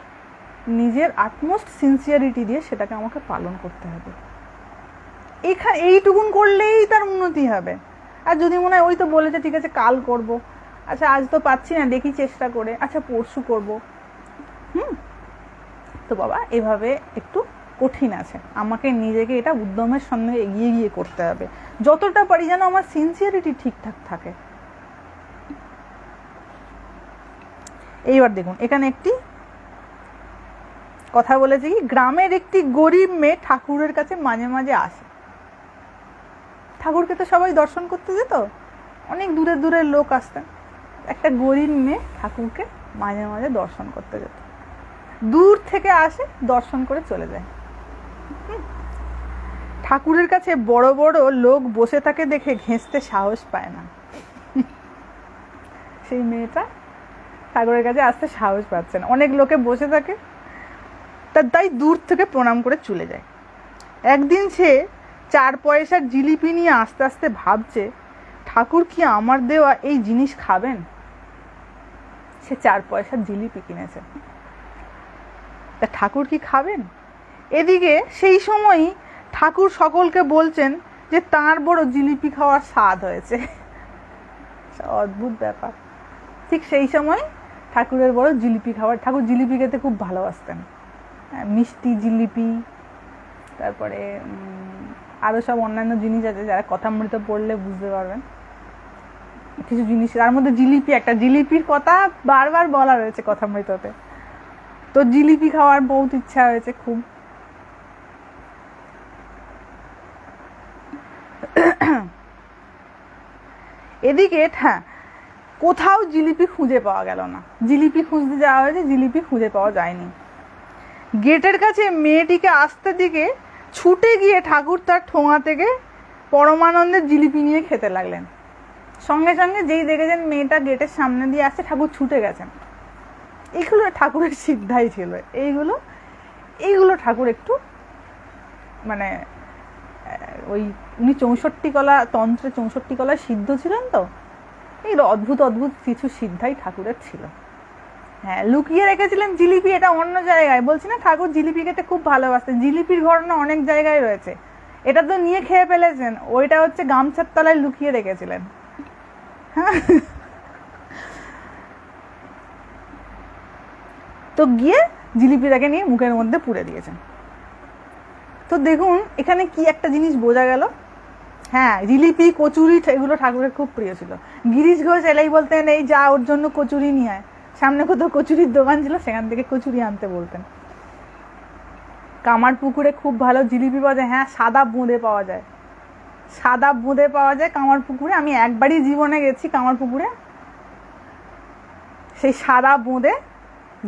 নিজের আটমোস্ট সিনসিয়ারিটি দিয়ে সেটাকে আমাকে পালন করতে হবে। এইটুকুন করলেই তার উন্নতি হবে। আর যদি মনে হয় ওই তো বলেছে ঠিক আছে কাল করব, আচ্ছা আজ তো পাচ্ছি না, দেখি চেষ্টা করে, আচ্ছা পরশু করব, তো বাবা এভাবে একটু কঠিন আছে। আমাকে নিজেকে এটা উদ্যমের সঙ্গে এগিয়ে গিয়ে করতে হবে, যতটা পারি যেন আমার সিনসিয়ারিটি ঠিকঠাক থাকে। এইবার দেখুন, এখানে একটি কথা বলেছে কি, গ্রামের একটি গরিব মেয়ে ঠাকুরের কাছে মাঝে মাঝে আসে। ঠাকুরকে তো সবাই দর্শন করতে যেত, অনেক দূরের দূরের লোক আসতেন। একটা গরিব মেয়ে ঠাকুরকে মাঝে মাঝে দর্শন করতে যেত। দূর থেকে আসে, দর্শন করে চলে যায়। ঠাকুরের কাছে বড় বড় লোক বসে থাকে দেখে ঘেঁষতে সাহস পায় না। সেই মেয়েটা ঠাকুরের কাছে আসতে সাহস পাচ্ছে না, অনেক লোকে বসে থাকে, তাই দূর থেকে প্রণাম করে চলে যায়। একদিন সে 4 পয়সার জিলিপি নিয়ে আস্তে আস্তে ভাবছে, ঠাকুর কি আমার দেওয়া এই জিনিস খাবেন? সে 4 পয়সার জিলিপি কিনেছে, তা ঠাকুর কি খাবেন? এদিকে সেই সময়ই ঠাকুর সকলকে বলছেন যে তাঁর বড় জিলিপি খাওয়ার স্বাদ হয়েছে। অদ্ভুত ব্যাপার। ঠিক সেই সময় ঠাকুরের বড় জিলিপি খাওয়ার, ঠাকুর জিলিপি খেতে খুব ভালোবাসতেন, মিষ্টি জিলিপি, তারপরে আরও সব অন্যান্য জিনিস আছে, যারা কথামৃত পড়লে বুঝতে পারবেন কিছু জিনিস, তার মধ্যে জিলিপি একটা। জিলিপির কথা বারবার বলা রয়েছে কথামৃততে। তো জিলিপি খাওয়ার বহুত ইচ্ছা হয়েছে খুব। এদিকে হ্যাঁ, কোথাও জিলিপি খুঁজে পাওয়া গেল না। জিলিপি খুঁজতে যাওয়া হয়েছে, জিলিপি খুঁজে পাওয়া যায়নি। গেটের কাছে মেয়েটিকে আসতে দিকে ছুটে গিয়ে ঠাকুর তার ঠোঙা থেকে পরমানন্দের জিলিপি নিয়ে খেতে লাগলেন। সঙ্গে সঙ্গে যেই দেখেছেন মেয়েটা গেটের সামনে দিয়ে আসছে, ঠাকুর ছুটে গেছেন। এইগুলো ঠাকুরের সিদ্ধাই ছিল। এইগুলো ঠাকুর একটু মানে ওই উনি 64 কলা তন্ত্রে 64 কলায় সিদ্ধ ছিলেন, তো এইগুলো অদ্ভুত অদ্ভুত কিছু সিদ্ধাই ঠাকুরের ছিল। হ্যাঁ, লুকিয়ে রেখেছিলেন জিলিপি, এটা অন্য জায়গায়। বলছি না ঠাকুর জিলিপি খেতে খুব ভালোবাসতেন। জিলিপির ঘটনা অনেক জায়গায় রয়েছে। এটা তো নিয়ে খেয়ে ফেলেছেন, ওইটা হচ্ছে গামছার তলায় লুকিয়ে রেখেছিলেন। হ্যাঁ, তো গিয়ে জিলিপিটাকে নিয়ে মুখের মধ্যে পুরে দিয়েছেন। তো দেখুন এখানে কি একটা জিনিস বোঝা গেল। হ্যাঁ, জিলিপি কচুরি এগুলো ঠাকুরের খুব প্রিয় ছিল। গিরিশ ঘোষ এলাই বলতেন এই যা ওর জন্য কচুরি নিয়ে আয়। সামনে কোথাও কচুরির দোকান ছিল, সেখান থেকে কচুরি আনতে বলতেন। কামার পুকুরে খুব ভালো জিলিপি পাওয়া যায়। হ্যাঁ, সাদা বোঁদে পাওয়া যায়, সাদা বোঁদে পাওয়া যায় কামার পুকুরে। আমি একবারই জীবনে গেছি কামার পুকুরে। সেই সাদা বোঁদে,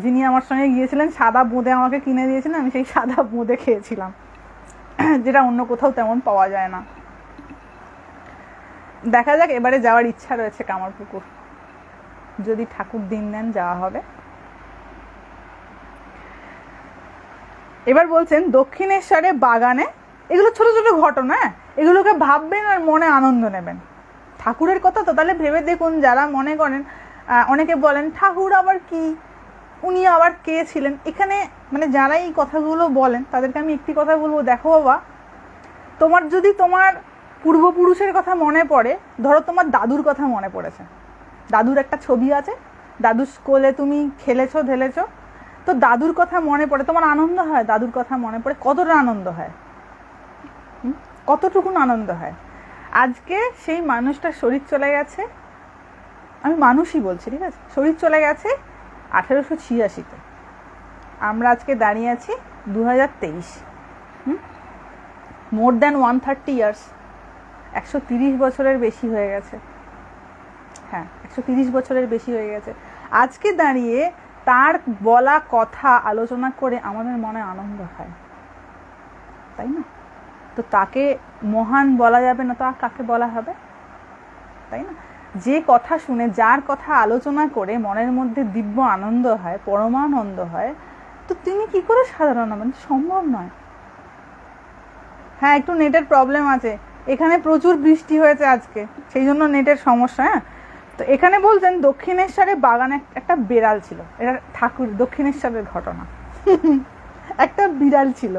যিনি আমার সঙ্গে গিয়েছিলেন, সাদা বোঁদে আমাকে কিনে দিয়েছিলেন। আমি সেই সাদা বোঁদে খেয়েছিলাম, যেটা অন্য কোথাও তেমন পাওয়া যায় না। দেখা যাক, এবারে যাওয়ার ইচ্ছা রয়েছে কামার পুকুর, যদি ঠাকুর দিন দেন যাওয়া হবে। এবার বলছেন দক্ষিণেশ্বরে বাগানে, এগুলো ছোট ছোট ঘটনা, এগুলোকে ভাববেন আর মনে আনন্দ নেবেন। ঠাকুরের কথা তো তাহলে ভেবে দেখুন। যারা মনে করেন, অনেকে বলেন ঠাকুর আবার কি, উনি আবার কে ছিলেন, এখানে মানে যারা এই কথাগুলো বলেন তাদেরকে আমি একটি কথা বলবো, দেখো বাবা, তোমার যদি তোমার পূর্বপুরুষের কথা মনে পড়ে, ধরো তোমার দাদুর কথা মনে পড়েছে, দাদুর একটা ছবি আছে, দাদুর কোলে তুমি খেলেছো ঢেলেছো, তো দাদুর কথা মনে পড়ে, তোমার আনন্দ হয়? দাদুর কথা মনে পড়ে কতটা আনন্দ হয়, কতটুকুন আনন্দ হয়। আজকে সেই মানুষটার শরীর চলে গেছে, আমি মানুষই বলছি, ঠিক আছে, শরীর চলে গেছে 1886-তে, আমরা আজকে দাঁড়িয়ে আছি 2023, মোর দ্যান 130 ইয়ার্স, 130 বছরের বেশি হয়ে গেছে। হ্যাঁ, 130 বছরের বেশি হয়ে গেছে। আজকে দাঁড়িয়ে তার বলা কথা আলোচনা করে আমাদের মনে আনন্দ হয়, তাই না? তো তাকে মহান বলা যাবে না তো আর কাকে বলা হবে, তাই না? যে কথা শুনে, যার কথা আলোচনা করে মনের মধ্যে দিব্য আনন্দ হয়, পরমানন্দ হয়, তো তিনি কি করে সাধারণ হবেন? সম্ভব নয়। হ্যাঁ, একটু নেটের প্রবলেম আছে, এখানে প্রচুর বৃষ্টি হয়েছে আজকে, সেই জন্য নেটের সমস্যা। হ্যাঁ, তো এখানে বলছেন দক্ষিণেশ্বরে বাগানে একটা বিড়াল ছিল, এটা ঠাকুর দক্ষিণেশ্বরের ঘটনা। একটা বিড়াল ছিল,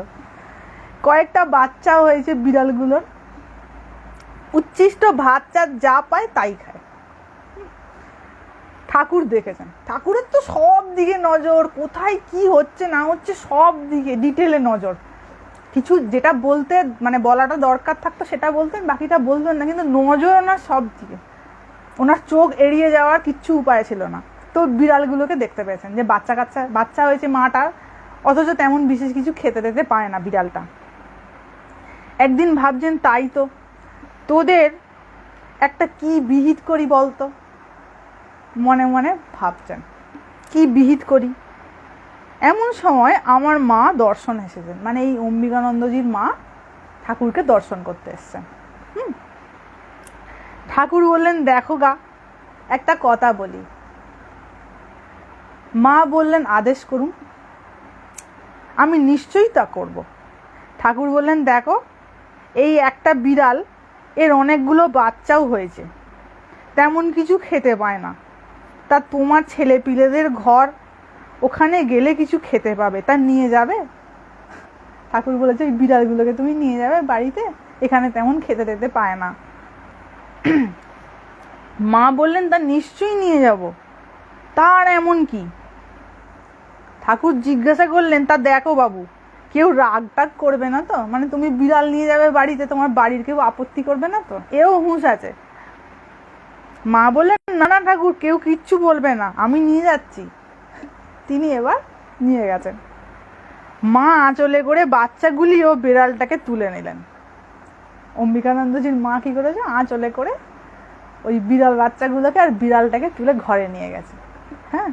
কয়েকটা বাচ্চাও হয়েছে বিড়ালগুলোর, উচ্ছিষ্ট ভাত চাত যা পায় তাই খায়। ঠাকুর দেখেছেন, ঠাকুরের তো সব দিকে নজর, কোথায় কি হচ্ছে না হচ্ছে সব দিকে ডিটেলে নজর। কিছু যেটা বলতে মানে বলাটা দরকার থাকতো সেটা বলতেন, বাকিটা বলতেন না, কিন্তু নজর ওনার সব দিকে, ওনার চোখ এড়িয়ে যাওয়ার কিচ্ছু উপায় ছিল না। তো বিড়ালগুলোকে দেখতে পেয়েছেন যে বাচ্চা হয়েছে মাটার, অথচ তেমন বিশেষ কিছু খেতে দিতে পারে না বিড়ালটা। একদিন ভাবছেন তাই তো, তোদের একটা কি বিহিত করি বলতো, মনে মনে ভাবছেন কি বিহিত করি। এমন সময় আমার মা দর্শন এসেছেন, মানে এই অম্বিকানন্দজির মা ঠাকুরকে দর্শন করতে এসছেন। ঠাকুর বললেন, দেখো গা, একটা কথা বলি। মা বললেন, আদেশ করুন। আমি নিশ্চয়ই তা করব। ঠাকুর বললেন, দেখো, এই একটা বিড়াল, এর অনেকগুলো বাচ্চাও হয়েছে, তেমন কিছু খেতে পায় না, তা তোমার ছেলে পিলেদের ঘর, ওখানে গেলে কিছু খেতে পাবে, তা নিয়ে যাবে। ঠাকুর বলেছে, এই বিড়ালগুলোকে তুমি নিয়ে যাবে বাড়িতে, এখানে তেমন খেতে দিতে পায় না। মা বললেন, তা নিশ্চয়ই নিয়ে যাব, তার এমন কি? ঠাকুর জিজ্ঞাসা করলেন, তা দেখো বাবু, কেউ রাগ টাগ করবে না তো? মানে তুমি বিড়াল নিয়ে যাবে বাড়িতে, তোমার বাড়ির কেউ আপত্তি করবে না তো? এও হুঁশ আছে। মা বললেন, না না ঠাকুর, কেউ কিচ্ছু বলবে না, আমি নিয়ে যাচ্ছি। তিনি এবার নিয়ে গেছেন। মা আঁচলে করে বাচ্চাগুলি ও বিড়ালটাকে তুলে নিলেন। অম্বিকানন্দজির মা কি করেছে, আঁচলে করে ওই বিড়াল বাচ্চাগুলোকে আর বিড়ালটাকে তুলে ঘরে নিয়ে গেছে। হ্যাঁ,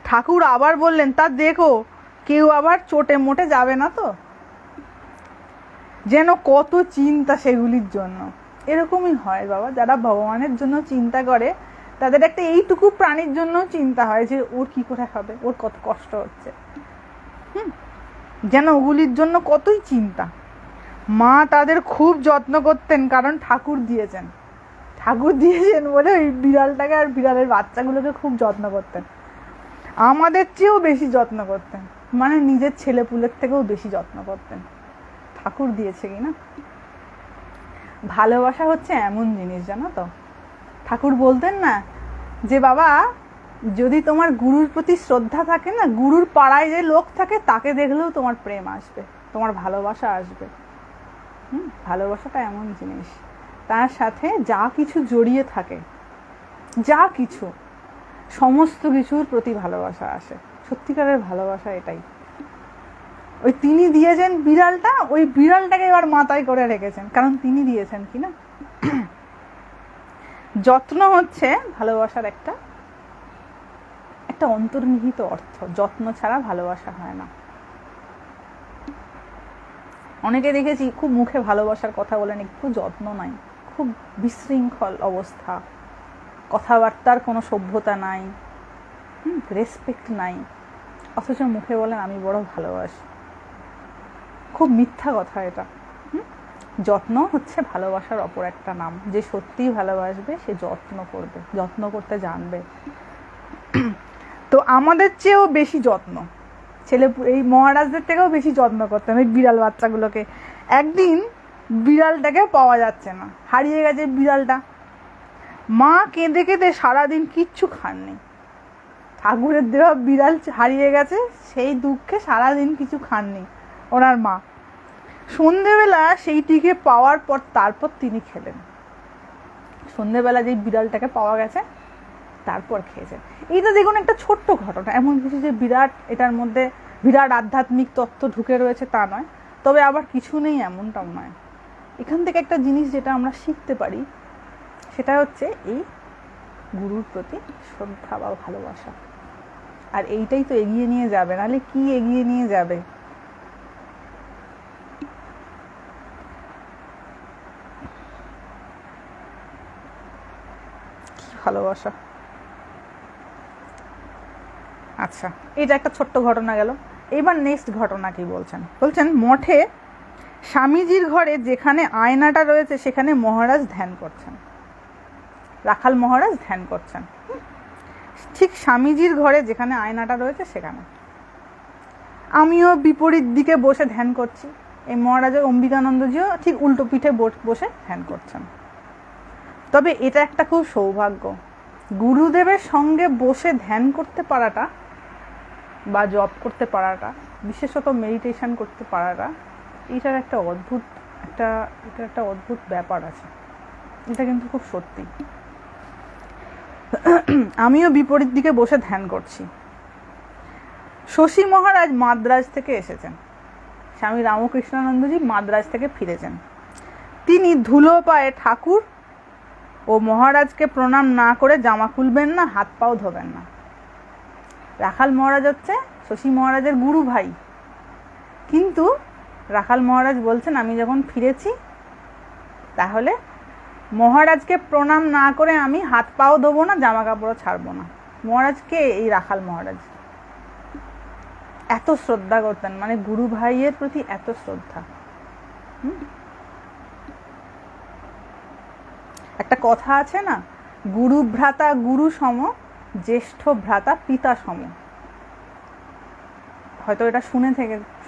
ঠাকুর আবার বললেন, তা দেখো, কেউ আবার চোটে মোটে যাবে না তো? যেন কত চিন্তা সেগুলির জন্য। এরকমই হয় বাবা, যারা ভগবানের জন্য চিন্তা করে তাদের একটা এইটুকু প্রাণীর জন্য চিন্তা হয় যে ওর কি করে হবে, ওর কত কষ্ট হচ্ছে। যেন ওগুলির জন্য কতই চিন্তা। মা তাদের খুব যত্ন করতেন, কারণ ঠাকুর দিয়েছেন বলে ওই বিড়ালটাকে আর বিড়ালের বাচ্চাগুলোকে খুব যত্ন করতেন। আমাদের চেয়েও বেশি যত্ন করতেন, মানে নিজের ছেলে পুলের থেকেও বেশি যত্ন করতেন। ঠাকুর দিয়েছে কিনা। ভালোবাসা হচ্ছে এমন জিনিস, জানো তো। ঠাকুর বলতেন না যে বাবা, যদি তোমার গুরুর প্রতি শ্রদ্ধা থাকে না, গুরুর পাড়ায় যে লোক থাকে তাকে দেখলেও তোমার প্রেম আসবে, তোমার ভালোবাসা আসবে। ভালোবাসাটা এমন জিনিস, তার সাথে যা কিছু জড়িয়ে থাকে, যা কিছু, সমস্ত কিছুর প্রতি ভালোবাসা আসে। সত্যিকারের ভালোবাসা এটাই। ওই তিনি দিয়েছেন বিড়ালটা, ওই বিড়ালটাকে এবার মাথায় করে রেখেছেন, কারণ তিনি দিয়েছেন কিনা। যত্ন হচ্ছে ভালোবাসার একটা অন্তর্নিহিত অর্থ। যত্ন ছাড়া ভালোবাসা হয় না। অনেকে দেখেছি খুব মুখে ভালোবাসার কথা বলেন, একটু যত্ন নাই, খুব বিশৃঙ্খল অবস্থা, কথাবার্তার কোনো সভ্যতা নাই, রেসপেক্ট নাই, অথচ মুখে বলেন আমি বড় ভালোবাসি। খুব মিথ্যা কথা এটা। যত্ন হচ্ছে ভালোবাসার অপর একটা নাম। যে সত্যিই ভালোবাসবে সে যত্ন করবে, যত্ন করতে জানবে। তো আমাদের চেয়েও বেশি যত্ন এই মহারাজদের থেকেও বেশি যত্ন করতেন ওই বিড়াল বাচ্চাগুলোকে। একদিন বিড়ালটাকে পাওয়া যাচ্ছে না, হারিয়ে গেছে বিড়ালটা। মা কেঁদে কেঁদে সারাদিন কিচ্ছু খাননি, ঠাকুরের দেওয়া বিড়াল হারিয়ে গেছে সেই দুঃখে সারাদিন কিছু খাননি ওনার মা। সন্ধেবেলা সেইটিকে পাওয়ার পর তারপর তিনি খেলেন, সন্ধেবেলা যে বিড়ালটাকে পাওয়া গেছে তারপর খেয়েছেন। এইটা দেখুন একটা ছোট্ট ঘটনা, এমন কিছু যে বিরাট, এটার মধ্যে বিরাট আধ্যাত্মিক তত্ত্ব ঢুকে রয়েছে তা নয়, তবে আবার কিছু নেই এমনটাও নয়। এখান থেকে একটা জিনিস যেটা আমরা শিখতে পারি সেটা হচ্ছে এই গুরুর প্রতি শ্রদ্ধা বা ভালোবাসা। আর এইটাই তো এগিয়ে নিয়ে যাবে, নাহলে কি এগিয়ে নিয়ে যাবে? কি ভালোবাসা। আচ্ছা, এটা একটা ছোট্ট ঘটনা গেল। এবার নেক্সট ঘটনা কি বলছেন, বলছেন মঠে স্বামীজির ঘরে যেখানে আয়নাটা রয়েছে সেখানে মহারাজ ধ্যান করছেন, রাখাল মহারাজ ধ্যান করছেন। ঠিক স্বামীজির ঘরে যেখানে আয়নাটা রয়েছে সেখানে আমিও বিপরীত দিকে বসে ধ্যান করছি, এই মহারাজের অম্বিকানন্দজিও ঠিক উল্টো পিঠে বসে ধ্যান করছেন। তবে এটা একটা খুব সৌভাগ্য, গুরুদেবের সঙ্গে বসে ধ্যান করতে পারাটা বা জপ করতে পারাটা, বিশেষত মেডিটেশন করতে পারাটা, এটার একটা অদ্ভুত ব্যাপার আছে। এটা কিন্তু খুব সত্যি। আমিও বিপরীত দিকে বসে ধ্যান করছি। শশী মহারাজ মাদ্রাজ থেকে এসেছেন, স্বামী রামকৃষ্ণানন্দজি মাদ্রাজ থেকে ফিরেছেন। তিনি ধুলো পায়ে ঠাকুর ও মহারাজকে প্রণাম না করে জামা খুলবেন না, হাত পাও ধোবেন না। রাখাল মহারাজ হচ্ছে শশী মহারাজের গুরু ভাই, কিন্তু রাখাল মহারাজ বলছেন আমি যখন ফিরেছি তাহলে মহারাজকে প্রণাম না করে আমি হাত পাও ধোবো না, জামা কাপড়ও ছাড়বো না। মহারাজকে এই রাখাল মহারাজ এত শ্রদ্ধা করতেন, মানে গুরু ভাইয়ের প্রতি এত শ্রদ্ধা। একটা কথা আছে না, গুরু ভ্রাতা গুরু সম, জ্যেষ্ঠ ভ্রাতা পিতা সম। হয়তো এটা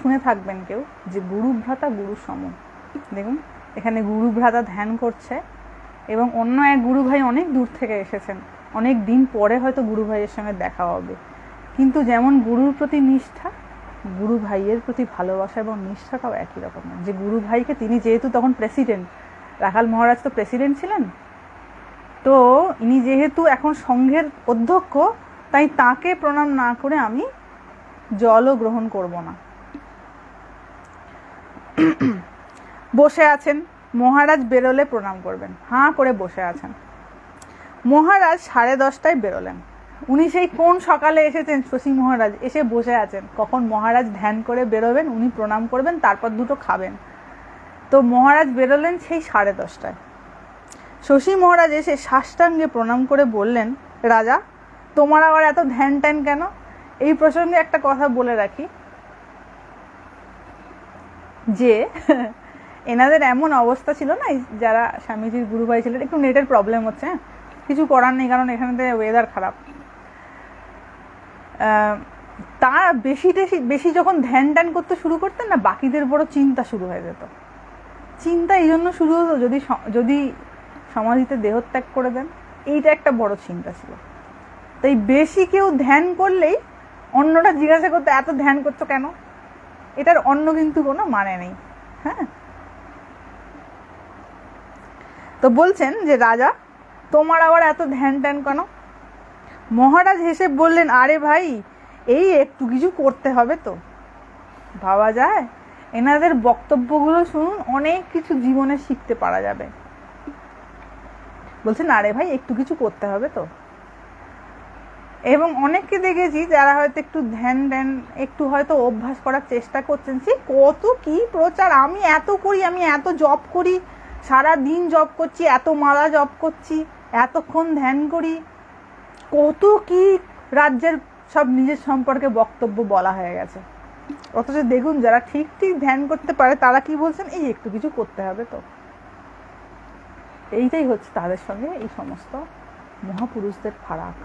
শুনে থাকবেন কেউ, যে গুরু ভ্রাতা গুরু সম। দেখুন এখানে গুরু ভ্রাতা ধ্যান করছে এবং অন্য এক গুরু ভাই অনেক দূর থেকে এসেছেন, অনেক দিন পরে হয়তো গুরু ভাইয়ের সঙ্গে দেখা হবে, কিন্তু যেমন গুরুর প্রতি নিষ্ঠা, গুরু ভাইয়ের প্রতি ভালোবাসা এবং নিষ্ঠাটাও একই রকমের। যে গুরু ভাইকে, তিনি যেহেতু তখন প্রেসিডেন্ট, রাখাল মহারাজ তো প্রেসিডেন্ট ছিলেন, তো ইনি যেহেতু এখন সংঘের অধ্যক্ষ, তাই তাকে প্রণাম না করে আমি জলও গ্রহণ করব না। বসে আছেন, মহারাজ বেরোলে প্রণাম করবেন, হাঁ করে বসে আছেন। মহারাজ 10:30টায় বেরোলেন। উনি সেই কোন সকালে এসেছেন, শশী মহারাজ এসে বসে আছেন, কখন মহারাজ ধ্যান করে বেরোবেন, উনি প্রণাম করবেন, তারপর দুটো খাবেন। তো মহারাজ বেরোলেন সেই 10:30টায়। শশী মহারাজ এসে সাষ্টাঙ্গে প্রণাম করে বললেন, রাজা তোমার আবার এত ধ্যান ট্যান কেন? এই প্রসঙ্গে একটা কথা বলে রাখি, যে এনাদের এমন অবস্থা ছিল না, যারা স্বামীজির গুরু ভাই ছিলেন, একটু নেটের প্রবলেম হচ্ছে, কিছু করার নেই, কারণ এখানে ওয়েদার খারাপ। তারা বেশি যখন ধ্যান ট্যান করতে শুরু করতেন না, বাকিদের বড় চিন্তা শুরু হয়ে যেত। চিন্তা এই জন্য শুরু হতো, যদি সমাধিতে দেহত্যাগ করে দেন, এইটা একটা বড় চিন্তা ছিল। তাই বেশি কেউ ধ্যান করলেই অন্যটা জিজ্ঞাসা করতে, এত ধ্যান করছো কেন? এটার অন্য কিন্তু কোনো মানে নেই। হ্যাঁ, তো বলছেন যে রাজা তোমার আবার এত ধ্যান ট্যান কেন? মহারাজ হেসে বললেন, আরে ভাই এই একটু কিছু করতে হবে তো, ভাবা যায়? এনাদের বক্তব্যগুলো শুনুন, অনেক কিছু জীবনে শিখতে পারা যাবে। বলছেন আরে ভাই একটু কিছু করতে হবে তো। এবং অনেককে দেখেছি যারা হয়তো একটু ধ্যান একটু হয়তো অভ্যাস করার চেষ্টা করছেন, সে কত কি প্রচার, আমি এত করি, আমি এত জপ করি, সারা দিন জপ করছি, এত মালা জপ করছি, এতক্ষণ ধ্যান করি, কত কি রাজ্যের সব নিজের সম্পর্কে বক্তব্য বলা হয়ে গেছে। অথচ দেখুন যারা ঠিক ধ্যান করতে পারে তারা কি বলছেন, এই একটু কিছু করতে হবে তো। এইটাই হচ্ছে তাদের সঙ্গে এই সমস্ত মহাপুরুষদের ফারাক।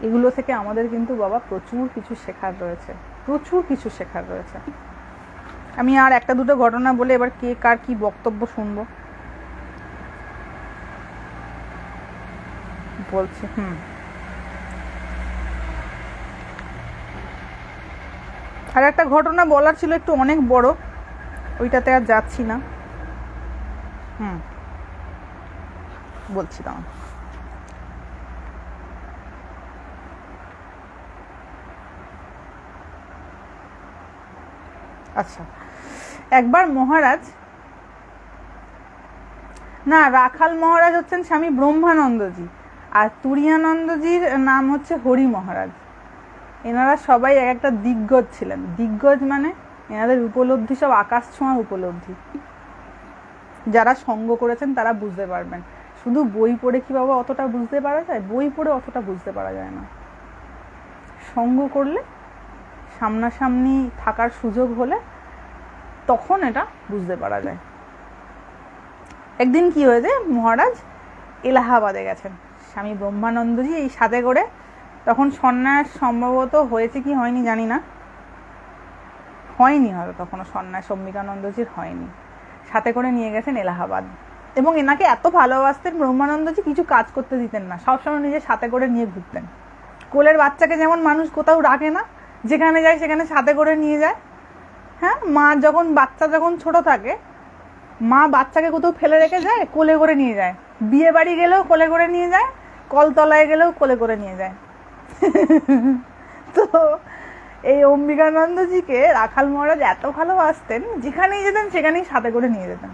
এগুলো থেকে আমাদের কিন্তু বাবা প্রচুর কিছু শেখার রয়েছে, প্রচুর কিছু শেখার রয়েছে। আমি আর একটা দুটো ঘটনা বলে এবার কে কার কি বক্তব্য শুনবো বলছি। আর একটা ঘটনা বলার ছিল, একটু অনেক বড়, ওইটাতে আর যাচ্ছি না। বলছি দাঁড়ান। আচ্ছা, একবার মহারাজ, না রাখাল মহারাজ হচ্ছেন স্বামী ব্রহ্মানন্দজি, আর তুরিয়ানন্দজির নাম হচ্ছে হরি মহারাজ। এনারা সবাই এক একটা দিগ্গজ ছিলেন। দিগ্গজ মানে এনাদের উপলব্ধি সব আকাশ ছোঁয়া উপলব্ধি। যারা সঙ্গ করেছেন তারা বুঝতে পারবেন। শুধু বই পড়ে কি বাবা অতটা বুঝতে পারা যায়? বই পড়ে অতটা বুঝতে পারা যায় না। সঙ্গ করলে, সামনাসামনি থাকার সুযোগ হলে তখন এটা বুঝতে পারা যায়। একদিন কি হয়েছে, মহারাজ এলাহাবাদে গেছেন, স্বামী ব্রহ্মানন্দজি এই সাথে করে, তখন সন্ন্যাস সম্ভবত হয়েছে কি হয়নি জানি না, হয়নি হয়তো তখনও সন্ন্যাস অম্বিকানন্দজির হয়নি, সাথে করে নিয়ে গেছেন এলাহাবাদ। এবং এনাকে এত ভালোবাসতেন ব্রহ্মানন্দজি, কিছু কাজ করতে দিতেন না, সবসময় নিজের সাথে করে নিয়ে ঘুরতেন। কোলের বাচ্চাকে যেমন মানুষ কোথাও রাখে না, যেখানে যায় সেখানে সাথে করে নিয়ে যায়। হ্যাঁ, মা যখন বাচ্চা যখন ছোট থাকে, মা বাচ্চাকে কোথাও ফেলে রেখে যায়, কোলে করে নিয়ে যায়। বিয়ে বাড়ি গেলেও কোলে করে নিয়ে যায়, কলতলায় গেলেও কোলে করে নিয়ে যায়। তো এই অম্বিকানন্দজিকে রাখাল মহারাজ এত ভালোবাসতেন, যেখানেই যেতেন সেখানেই সাথে করে নিয়ে যেতেন।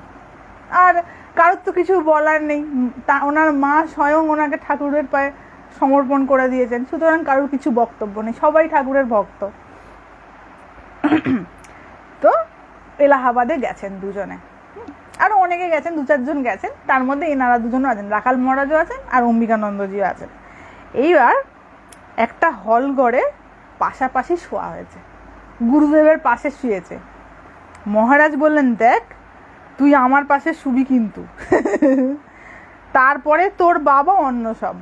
আর কারোর তো কিছু বলার নেই, তা ওনার মা স্বয়ং ওনাকে ঠাকুরের পায়ে সমর্পণ করে দিয়েছেন, সুতরাং কারোর কিছু বক্তব্য নেই, সবাই ঠাকুরের ভক্ত। তো এলাহাবাদে গেছেন দুজনে, আরো অনেকে গেছেন, 2-4 জন গেছেন, তার মধ্যে এনারা দুজনও আছেন, রাখাল মহারাজও আছেন আর অম্বিকানন্দজিও আছেন। এইবার একটা হল ঘরে পাশাপাশি শোয়া হয়েছে, গুরুদেবের পাশে শুয়েছে। মহারাজ বললেন, দেখ তুই আমার পাশে শুবি কিন্তু, তারপরে তোর বাবা অন্য সব,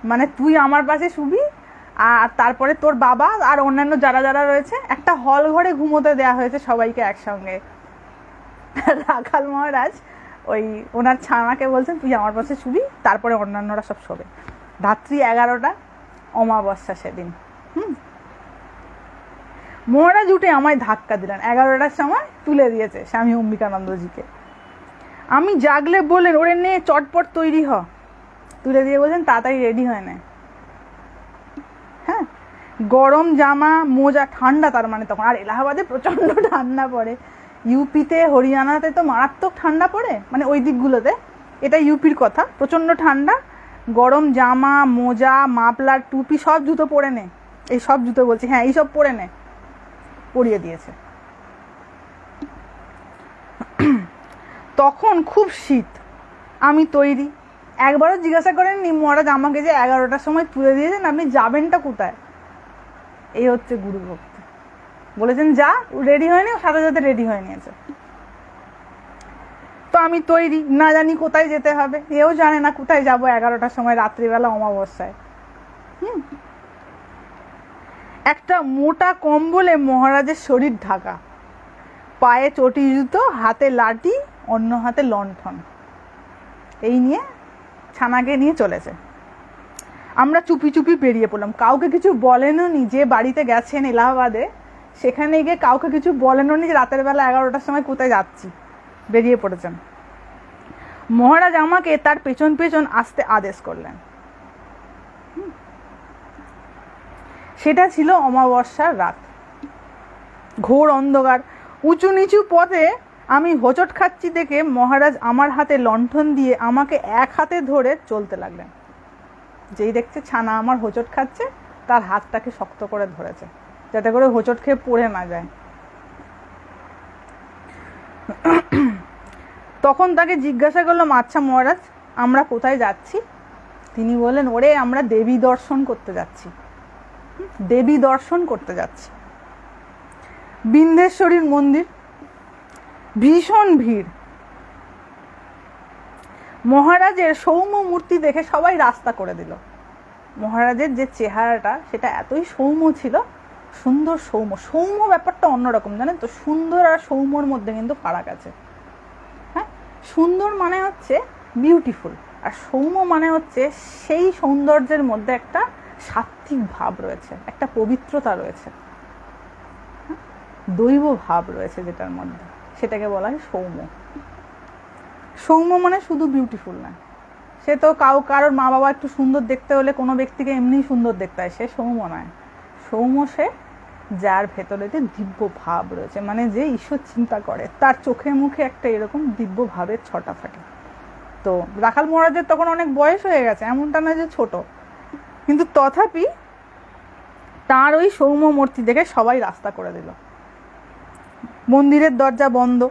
মানে তুই আমার পাশে শুবি আর তারপরে তোর বাবা আর অন্যান্য যারা যারা রয়েছে, একটা হল ঘরে ঘুমোতে দেয়া হয়েছে সবাইকে একসঙ্গে। রাখাল মহারাজ ওই ওনার ছানাকে বলছেন, তুই আমার পাশে শুবি, তারপরে অন্যান্যরা সব শোবে। রাত্রি 11টা, অমাবস্যা সেদিন। মহারাজ উঠে আমায় ধাক্কা দিলেন, 11টার সময় তুলে দিয়েছে স্বামী অম্বিকানন্দজিকে। আমি জাগলে বললেন, ওরে নে চটপট তৈরি হ, তুলে দিয়ে বলছেন তাড়াতাড়ি রেডি হয় না। হ্যাঁ, গরম জামা মোজা, ঠান্ডা তার মানে তখন, আর এলাহাবাদে প্রচন্ড ঠান্ডা পড়ে, ইউপিতে হরিয়ানাতে তো মারাত্মক ঠান্ডা পড়ে, মানে ওই দিকগুলোতে, এটা ইউপির কথা, প্রচন্ড ঠান্ডা। গরম জামা মোজা মাফলার টুপি সব জুতো পরে নে, এই সব জুতো বলছি, হ্যাঁ এইসব পরে নে, পরিয়ে দিয়েছে। তখন খুব শীত, আমি তৈরি। একবারও জিজ্ঞাসা করেননি মহারাজ আমাকে যে 11টার সময় তুলে দিয়েছেন, আপনি যাবেনটা কোথায়? এই হচ্ছে গুরু ভক্তি। বলেছেন যা, রেডি হয়নি, সাথে সাথে রেডি হয়ে নিয়েছে। তো আমি তৈরি, না জানি কোথায় যেতে হবে, এও জানে না কোথায় যাব 11টার সময় রাত্রিবেলা অমাবস্যায়। একটা মোটা কম্বলে মহারাজের শরীর ঢাকা, পায়ে চটি জুতো, হাতে লাঠি, অন্য হাতে লণ্ঠন, এই নিয়ে ছানাকে নিয়ে চলেছে। আমরা চুপি চুপি বেরিয়ে পড়লাম, কাউকে কিছু বলেনও নি, যে বাড়িতে গেছেন এলাহাবাদে সেখানে গিয়ে কাউকে কিছু বলেনও নি যে রাতের বেলা 11টার সময় কোথায় যাচ্ছি, বেরিয়ে পড়েছেন। মহারাজ আমাকে তার পেছন পেছন আসতে আদেশ করলেন। সেটা ছিল অমাবস্যার রাত, ঘোর অন্ধকার, উঁচু নিচু পথে আমি হোঁচট খাচ্ছি দেখে মহারাজ আমার হাতে লণ্ঠন দিয়ে আমাকে এক হাতে ধরে চলতে লাগলেন। যেই দেখছে ছানা আমার হোঁচট খাচ্ছে, তার হাতটাকে শক্ত করে ধরেছে যাতে করে হোঁচট খেয়ে পড়ে না যায়। তখন তাকে জিজ্ঞাসা করলাম, আচ্ছা মহারাজ আমরা কোথায় যাচ্ছি? তিনি বললেন, ওরে আমরা দেবী দর্শন করতে যাচ্ছি, দেবী দর্শন করতে যাচ্ছি। বিন্দেশ্বরীর মন্দির, ভীষণ ভিড়। মহারাজের সৌম্য মূর্তি দেখে সবাই রাস্তা করে দিল। মহারাজের যে চেহারাটা সেটা এতই সৌম্য ছিল, সুন্দর সৌম্য। সৌম্য ব্যাপারটা অন্যরকম, জানেন তো? সুন্দর আর সৌম্যর মধ্যে কিন্তু ফারাক আছে। হ্যাঁ, সুন্দর মানে হচ্ছে বিউটিফুল, আর সৌম্য মানে হচ্ছে সেই সৌন্দর্যের মধ্যে একটা সাত্ত্বিক ভাব রয়েছে, একটা পবিত্রতা রয়েছে, দৈব ভাব রয়েছে যেটার মধ্যে, সেটাকে বলা হয় সৌম্য। সৌম্য মানে শুধু বিউটিফুল না, সে তো কারোর মা বাবা একটু সুন্দর দেখতে হলে কোনো ব্যক্তিকে এমনি সুন্দর দেখতে হয়, সে সৌম্য নয়। সৌম্য সে যার ভেতরে দিব্য ভাব রয়েছে, মানে যে ঈশ্বর চিন্তা করে, তার চোখে মুখে একটা এরকম দিব্য ভাবের ছটা থাকে। তো রাখাল মহারাজের তখন অনেক বয়স হয়ে গেছে, এমনটা না যে ছোট, কিন্তু তথাপি তার ওই সৌম্য মূর্তি দেখে সবাই রাস্তা করে দিল। মন্দিরের দরজা বন্ধ।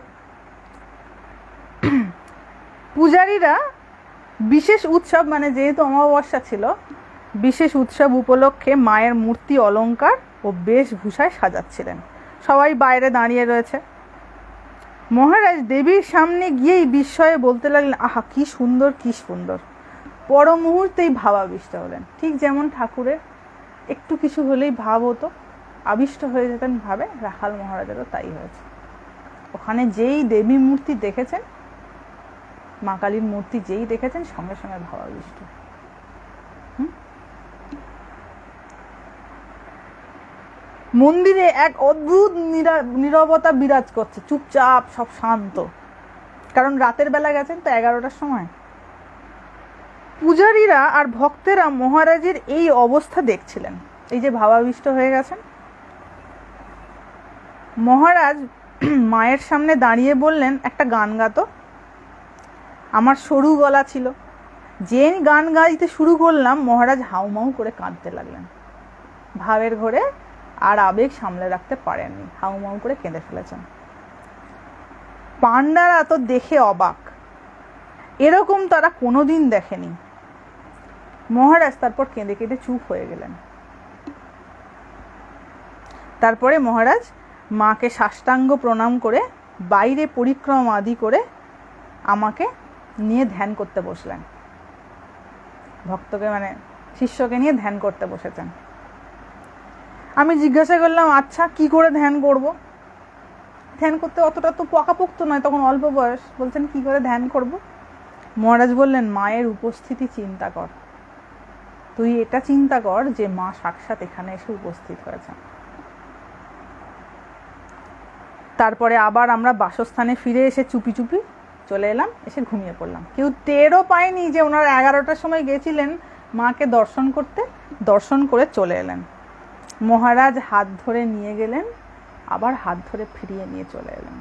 পূজারীরা বিশেষ উৎসব, মানে যেহেতু অমাবস্যা ছিল, বিশেষ উৎসব উপলক্ষে মায়ের মূর্তি অলংকার ও বেশভূষায় সাজাচ্ছিলেন। সবাই বাইরে দাঁড়িয়ে রয়েছে। মহারাজ দেবীর সামনে গিয়েই বিস্ময়ে বলতে লাগলেন, আহা কি সুন্দর, কি সুন্দর। পর মুহূর্তেই ভাবাবিষ্ট হলেন। ঠিক যেমন ঠাকুরের একটু কিছু হলেই ভাব হতো, আবিষ্ট হয়ে যেতেন ভাবে, রাখাল মহারাজেরও তাই হয়েছে। ওখানে যেই দেবী মূর্তি দেখেছেন, মা কালীর মূর্তি যেই দেখেছেন, সঙ্গে সঙ্গে ভাবাবিষ্ট। মন্দিরে এক অদ্ভুত নীরবতা বিরাজ করছে, চুপচাপ, সব শান্ত, কারণ রাতের বেলা গেছেন তো 11টার সময়। পূজারীরা আর ভক্তেরা মহারাজের এই অবস্থা দেখছিলেন, এই যে ভাবাবিষ্ট হয়ে গেছেন। মহারাজ মায়ের সামনে দাঁড়িয়ে বললেন, একটা গান গাতো। আমার সরু গলা ছিল, যে গান গাইতে শুরু করলাম, মহারাজ হাউমাউ করে কাঁদতে লাগলেন। ভাবের ঘোরে আর আবেগ সামলে রাখতে পারেননি, হাউমাউ করে কেঁদে ফেলেছেন। পান্ডারা তো দেখে অবাক, এরকম তারা কোনোদিন দেখেনি। মহারাজ তারপর কেঁদে কেঁদে চুপ হয়ে গেলেন। তারপরে মহারাজ মাকে সাষ্টাঙ্গ প্রণাম করে বাইরে পরিক্রমা আদি করে আমাকে নিয়ে ধ্যান করতে বসলেন। ভক্তকে, মানে শিষ্যকে নিয়ে ধ্যান করতে বসেছেন। আমি জিজ্ঞাসা করলাম, আচ্ছা কি করে ধ্যান করব? ধ্যান করতে অতটা তো পাকাপোক্ত নয়, তখন অল্প বয়স। বলছেন কি করে ধ্যান করব? মহারাজ বললেন, মায়ের উপস্থিতি চিন্তা কর। তুই এটা চিন্তা কর যে মা সাক্ষাৎ এখানে এসে উপস্থিত হয়েছে। তারপরে আবার আমরা বাসস্থানে ফিরে এসে চুপি চুপি চলে এলাম, এসে ঘুমিয়ে পড়লাম। কেউ টেরও পায়নি যে ওনারা 11টার সময় গেছিলেন মাকে দর্শন করতে, দর্শন করে চলে এলেন। মহারাজ হাত ধরে নিয়ে গেলেন, আবার হাত ধরে ফিরিয়ে নিয়ে চলে এলেন।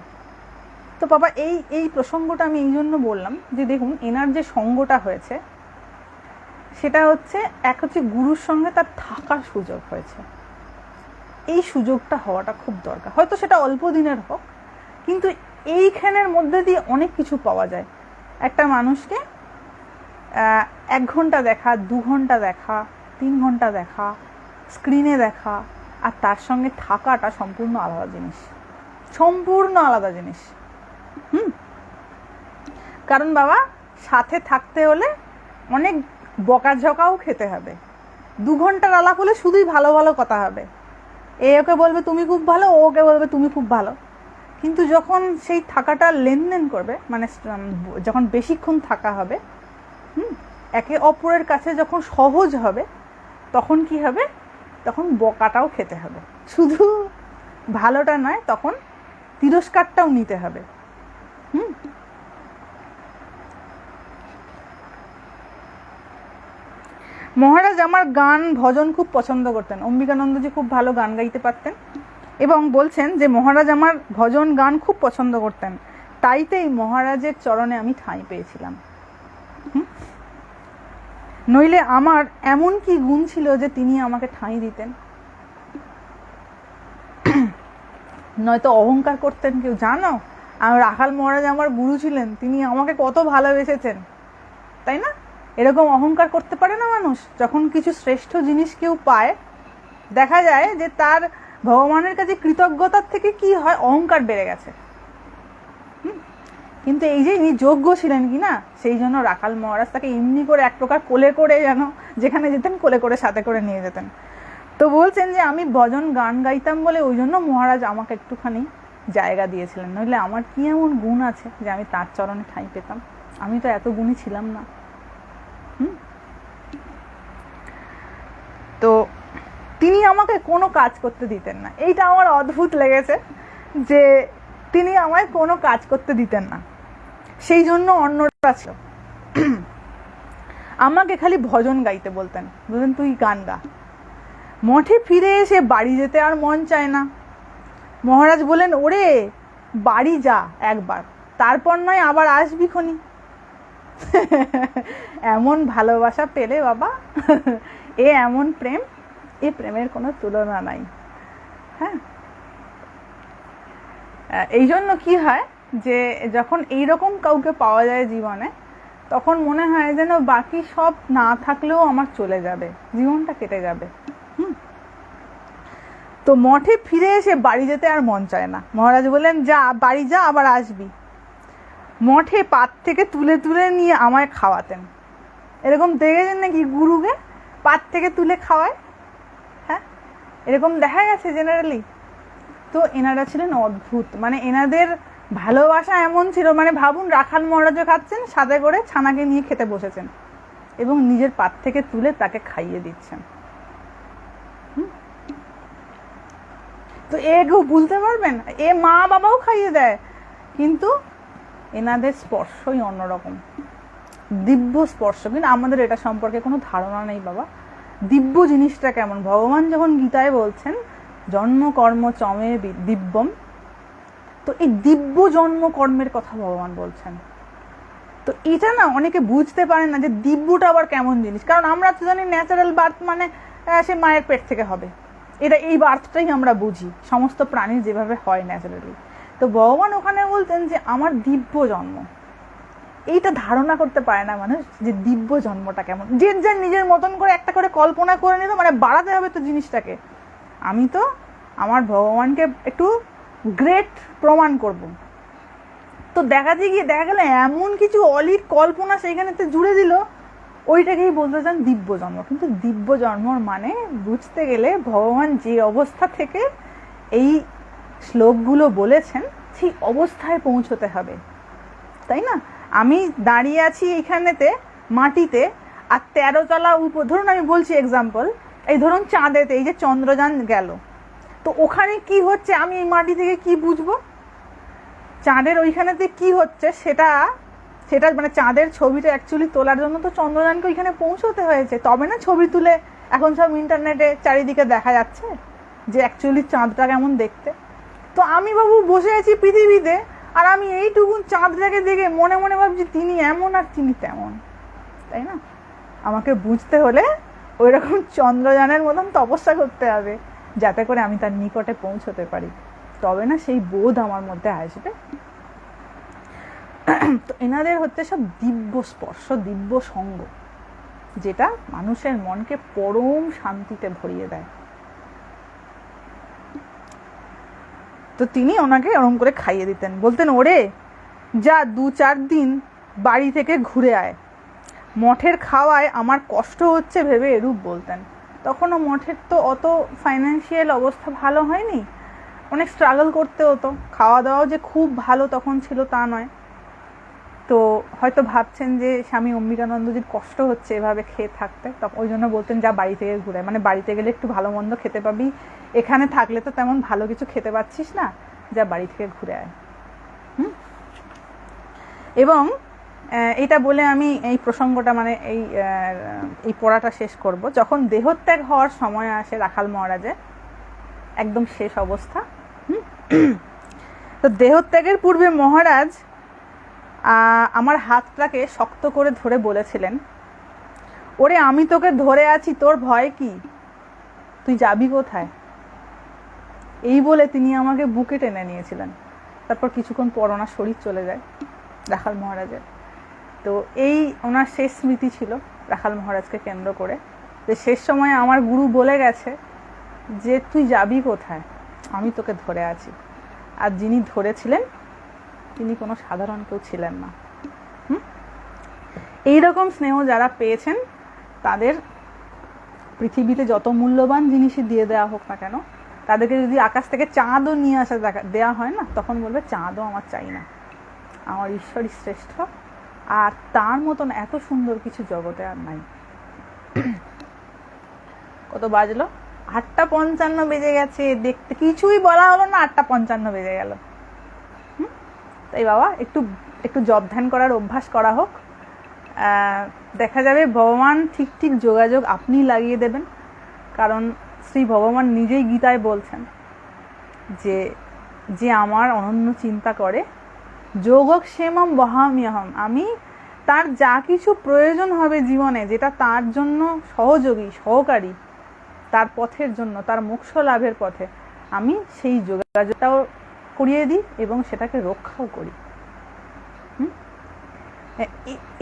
তো বাবা, এই প্রসঙ্গটা আমি এই জন্য বললাম যে দেখুন, এনার যে সঙ্গটা হয়েছে, সেটা হচ্ছে এক হচ্ছে গুরুর সঙ্গে তার থাকার সুযোগ হয়েছে। এই সুযোগটা হওয়াটা খুব দরকার। হয়তো সেটা অল্প দিনের হোক, কিন্তু এইখানের মধ্যে দিয়ে অনেক কিছু পাওয়া যায়। একটা মানুষকে 1 ঘন্টা দেখা, 2 ঘন্টা দেখা, 3 ঘন্টা দেখা, স্ক্রিনে দেখা, আর তার সঙ্গে থাকাটা সম্পূর্ণ আলাদা জিনিস, সম্পূর্ণ আলাদা জিনিস। কারণ বাবা, সাথে থাকতে হলে অনেক বকাঝকাও খেতে হবে। 2 ঘন্টার আলাপ হলে শুধুই ভালো ভালো কথা হবে, ওকে বলবে তুমি খুব ভালো, ওকে বলবে তুমি খুব ভালো। কিন্তু যখন সেই থাকাটা লেনদেন করবে, মানে যখন বেশিক্ষণ থাকা হবে, একে অপরের কাছে যখন সহজ হবে, তখন কি হবে? তখন বকাটাও খেতে হবে, শুধু ভালোটা নয়, তখন তিরস্কারটাও নিতে হবে। মহারাজ আমার গান ভজন খুব পছন্দ করতেন। অম্বিকানন্দজি খুব ভালো গান গাইতে পারতেন, এবং বলছেন যে মহারাজ আমার ভজন গান খুব পছন্দ করতেন, তাইতেই মহারাজের চরণে আমি ঠাঁই পেয়েছিলাম। নইলে আমার এমন কি গুণ ছিল যে তিনি আমাকে ঠাঁই দিতেন? নয়তো অহংকার করতেন কেউ। জানো, রাখাল মহারাজ আমার গুরু ছিলেন, তিনি আমাকে কত ভালোবেসেছেন, তাই না? এরকম অহংকার করতে পারে না মানুষ? যখন কিছু শ্রেষ্ঠ জিনিস কেউ পায়, দেখা যায় যে তার ভগবানের কাছে কৃতজ্ঞতার থেকে কি হয়, অহংকার বেড়ে গেছে। কিন্তু এই যে ইনি যোগ্য ছিলেন কিনা, সেই জন্য রাখাল মহারাজ তাকে এমনি করে এক প্রকার কোলে করে, যেন যেখানে যেতেন কোলে করে সাথে করে নিয়ে যেতেন। তো বলছেন যে আমি ভজন গান গাইতাম বলে ওই জন্য মহারাজ আমাকে একটুখানি জায়গা দিয়েছিলেন, নইলে আমার কি এমন গুণ আছে যে আমি তার চরণে ঠাঁই পেতাম? আমি তো এত গুণী ছিলাম না। তো তিনি আমাকে কোনো কাজ করতে দিতেন না। এইটা আমার অদ্ভুত লেগেছে যে তিনি আমায় কোনো কাজ করতে দিতেন না, সেই জন্য অন্যটা ছিল। আমাকে খালি ভজন গাইতে বলতেন, বলতেন তুই গান গা। মঠে ফিরে এসে বাড়ি যেতে আর মন চায় না। মহারাজ বলেন, ওরে বাড়ি যা একবার, তারপর নয় আবার আসবি খনি। এমন ভালোবাসা পেলে বাবা, এ এমন প্রেম, এ প্রেমের কোনো তুলনা নাই। হ্যাঁ, এই জন্য কি হয় যে যখন এইরকম কাউকে পাওয়া যায় জীবনে, তখন মনে হয় যেন বাকি সব না থাকলেও আমার চলে যাবে, জীবনটা কেটে যাবে। তো মঠে ফিরে এসে বাড়ি যেতে আর মন চায় না। মহারাজ বললেন, যা বাড়ি যা, আবার আসবি। মঠে পাত থেকে তুলে তুলে নিয়ে আমায় খাওয়াতেন। এরকম দেখেছেন নাকি গুরুকে পাত থেকে তুলে খাওয়ায়? হ্যাঁ, এরকম দেখা গেছে জেনারেলি। তো এনারা ছিলেন অদ্ভুত, মানে এনাদের ভালোবাসা এমন ছিল, মানে ভাবুন রাখাল মহারাজও খাচ্ছেন, সাথে করে ছানাকে নিয়ে খেতে বসেছেন এবং নিজের পাত থেকে তুলে তাকে খাইয়ে দিচ্ছেন। তো কেউ ভুলতে পারবেন? এ মা বাবাও খাইয়ে দেয়, কিন্তু এনাদের স্পর্শই অন্যরকম, দিব্য স্পর্শ। কিন্তু আমাদের এটা সম্পর্কে কোনো ধারণা নেই বাবা, দিব্য জিনিসটা কেমন। ভগবান যখন গীতায় বলছেন জন্ম কর্ম চমে দিব্যম, তো এই দিব্য জন্ম কর্মের কথা ভগবান বলছেন। তো এটা না অনেকে বুঝতে পারে না যে দিব্যটা আবার কেমন জিনিস। কারণ আমরা তো জানি ন্যাচারাল বার্থ মানে সে মায়ের পেট থেকে হবে, এটা এই বার্থটাই আমরা বুঝি, সমস্ত প্রাণীর যেভাবে হয় ন্যাচারালি। তো ভগবান ওখানে বলতেন যে আমার দিব্য জন্ম, এইটা ধারণা করতে পারে না মানুষ যে দিব্য জন্মটা কেমন। যে যার নিজের মতন করে একটা করে কল্পনা করে নিল, মানে বাড়াতে হবে তো জিনিসটাকে। আমি তো আমার ভগবানকে একটু গ্রেট প্রমাণ করব। তো দেখা গেল এমন কিছু অলিক কল্পনা সেইখানেতে জুড়ে দিল, ওইটাকেই বলতে চান দিব্য জন্ম। কিন্তু দিব্য জন্মর মানে বুঝতে গেলে ভগবান যে অবস্থা থেকে এই শ্লোকগুলো বলেছেন সেই অবস্থায় পৌঁছতে হবে, তাই না? আমি দাঁড়িয়ে আছি এইখানেতে মাটিতে, আর 13 তলা উপর, ধরুন আমি বলছি এক্সাম্পল, এই ধরুন চাঁদেতে এই যে চন্দ্রযান গেল, তো ওখানে কি হচ্ছে আমি এই মাটি থেকে কি বুঝবো? চাঁদের ওইখানেতে কি হচ্ছে সেটা মানে চাঁদের ছবিটা অ্যাকচুয়ালি তোলার জন্য তো চন্দ্রযানকে ওইখানে পৌঁছতে হয়েছে, তবে না ছবি তুলে এখন সব ইন্টারনেটে চারিদিকে দেখা যাচ্ছে যে অ্যাকচুয়ালি চাঁদটা কেমন দেখতে। তো আমি বাবু বসে আছি পৃথিবীতে, আর আমি এইটুকুন চাঁদটাকে দেখে মনে মনে ভাবছি তিনি এমন আর তিনি তেমন, তাই না? আমাকে বুঝতে হলে ওই রকম চন্দ্রযানের মতন তপস্যা করতে হবে, যাতে করে আমি তার নিকটে পৌঁছতে পারি, তবে না সেই বোধ আমার মধ্যে আসবে। তো এনাদের হচ্ছে সব দিব্য স্পর্শ, দিব্য সঙ্গ, যেটা মানুষের মনকে পরম শান্তিতে ভরিয়ে দেয়। তো তিনি ওনাকে ওরম করে খাইয়ে দিতেন, বলতেন, ওরে যা 2-4 দিন বাড়ি থেকে ঘুরে আয়, মঠের খাওয়ায় আমার কষ্ট হচ্ছে ভেবে এরূপ বলতেন। তখনও মঠের তো অত ফাইন্যান্সিয়াল অবস্থা ভালো হয়নি, অনেক স্ট্রাগল করতে হতো, খাওয়া দাওয়াও যে খুব ভালো তখন ছিল তা নয়। তো হয়তো ভাবছেন যে স্বামী অম্বিকানন্দজির কষ্ট হচ্ছে এভাবে খেয়ে থাকতে, তখন ওই জন্য বলতেন যা বাড়ি থেকে ঘুরে, মানে বাড়িতে গেলে একটু ভালো মন্দ খেতে পাবি, এখানে থাকলে তো তেমন ভালো কিছু খেতে পাচ্ছিস না, যা বাড়ি থেকে ঘুরে আয়। এবং এটা বলে আমি এই প্রসঙ্গটা মানে এই পড়াটা শেষ করব। যখন দেহত্যাগ হওয়ার সময় আসে রাখাল মহারাজের, একদম শেষ অবস্থা, তো দেহত্যাগের পূর্বে মহারাজ আমার হাতটাকে শক্ত করে ধরে বলেছিলেন, ওরে আমি তোকে ধরে আছি, তোর ভয় কি, তুই যাবি কোথায়? এই বলে তিনি আমাকে বুকে টেনে নিয়েছিলেন। তারপর কিছুক্ষণ পর ওনার শরীর চলে যায় রাখাল মহারাজের। তো এই ওনার শেষ স্মৃতি ছিল রাখাল মহারাজকে কেন্দ্র করে, যে শেষ সময় আমার গুরু বলে গেছে যে তুই যাবি কোথায়, আমি তোকে ধরে আছি। আর যিনি ধরেছিলেন তিনি কোনো সাধারণ কেউ ছিলেন না। এইরকম স্নেহ যারা পেয়েছেন তাদের পৃথিবীতে যত মূল্যবান জিনিসই দিয়ে দেওয়া হোক না কেন, তাদেরকে যদি আকাশ থেকে চাঁদও নিয়ে আসা দেওয়া হয় না, তখন বলবে চাঁদও আমার চাই না, আমার ঈশ্বরই শ্রেষ্ঠ, আর তার মতন এত সুন্দর কিছু জগতে আর নাই। কত বাজলো? 8:55 বেজে গেছে। দেখতে কিছুই বলা হলো না, 8:55 বেজে গেল। তাই বাবা একটু একটু জপ ধ্যান করার অভ্যাস করা হোক। দেখা যাবে ভগবান ঠিক ঠিক যোগাযোগ আপনি লাগিয়ে দেবেন। কারণ শ্রী ভগবান নিজেই গীতায় বলছেন যে যে আমার অনন্য চিন্তা করে যোগক্ষেমম বহাম্যহম, আমি তার যা কিছু প্রয়োজন হবে জীবনে, যেটা তার জন্য সহযোগী সহকারী, তার পথের জন্য, তার মোক্ষ লাভের পথে, আমি সেই যোগাযোগটাও করিয়ে দিই এবং সেটাকে রক্ষাও করি।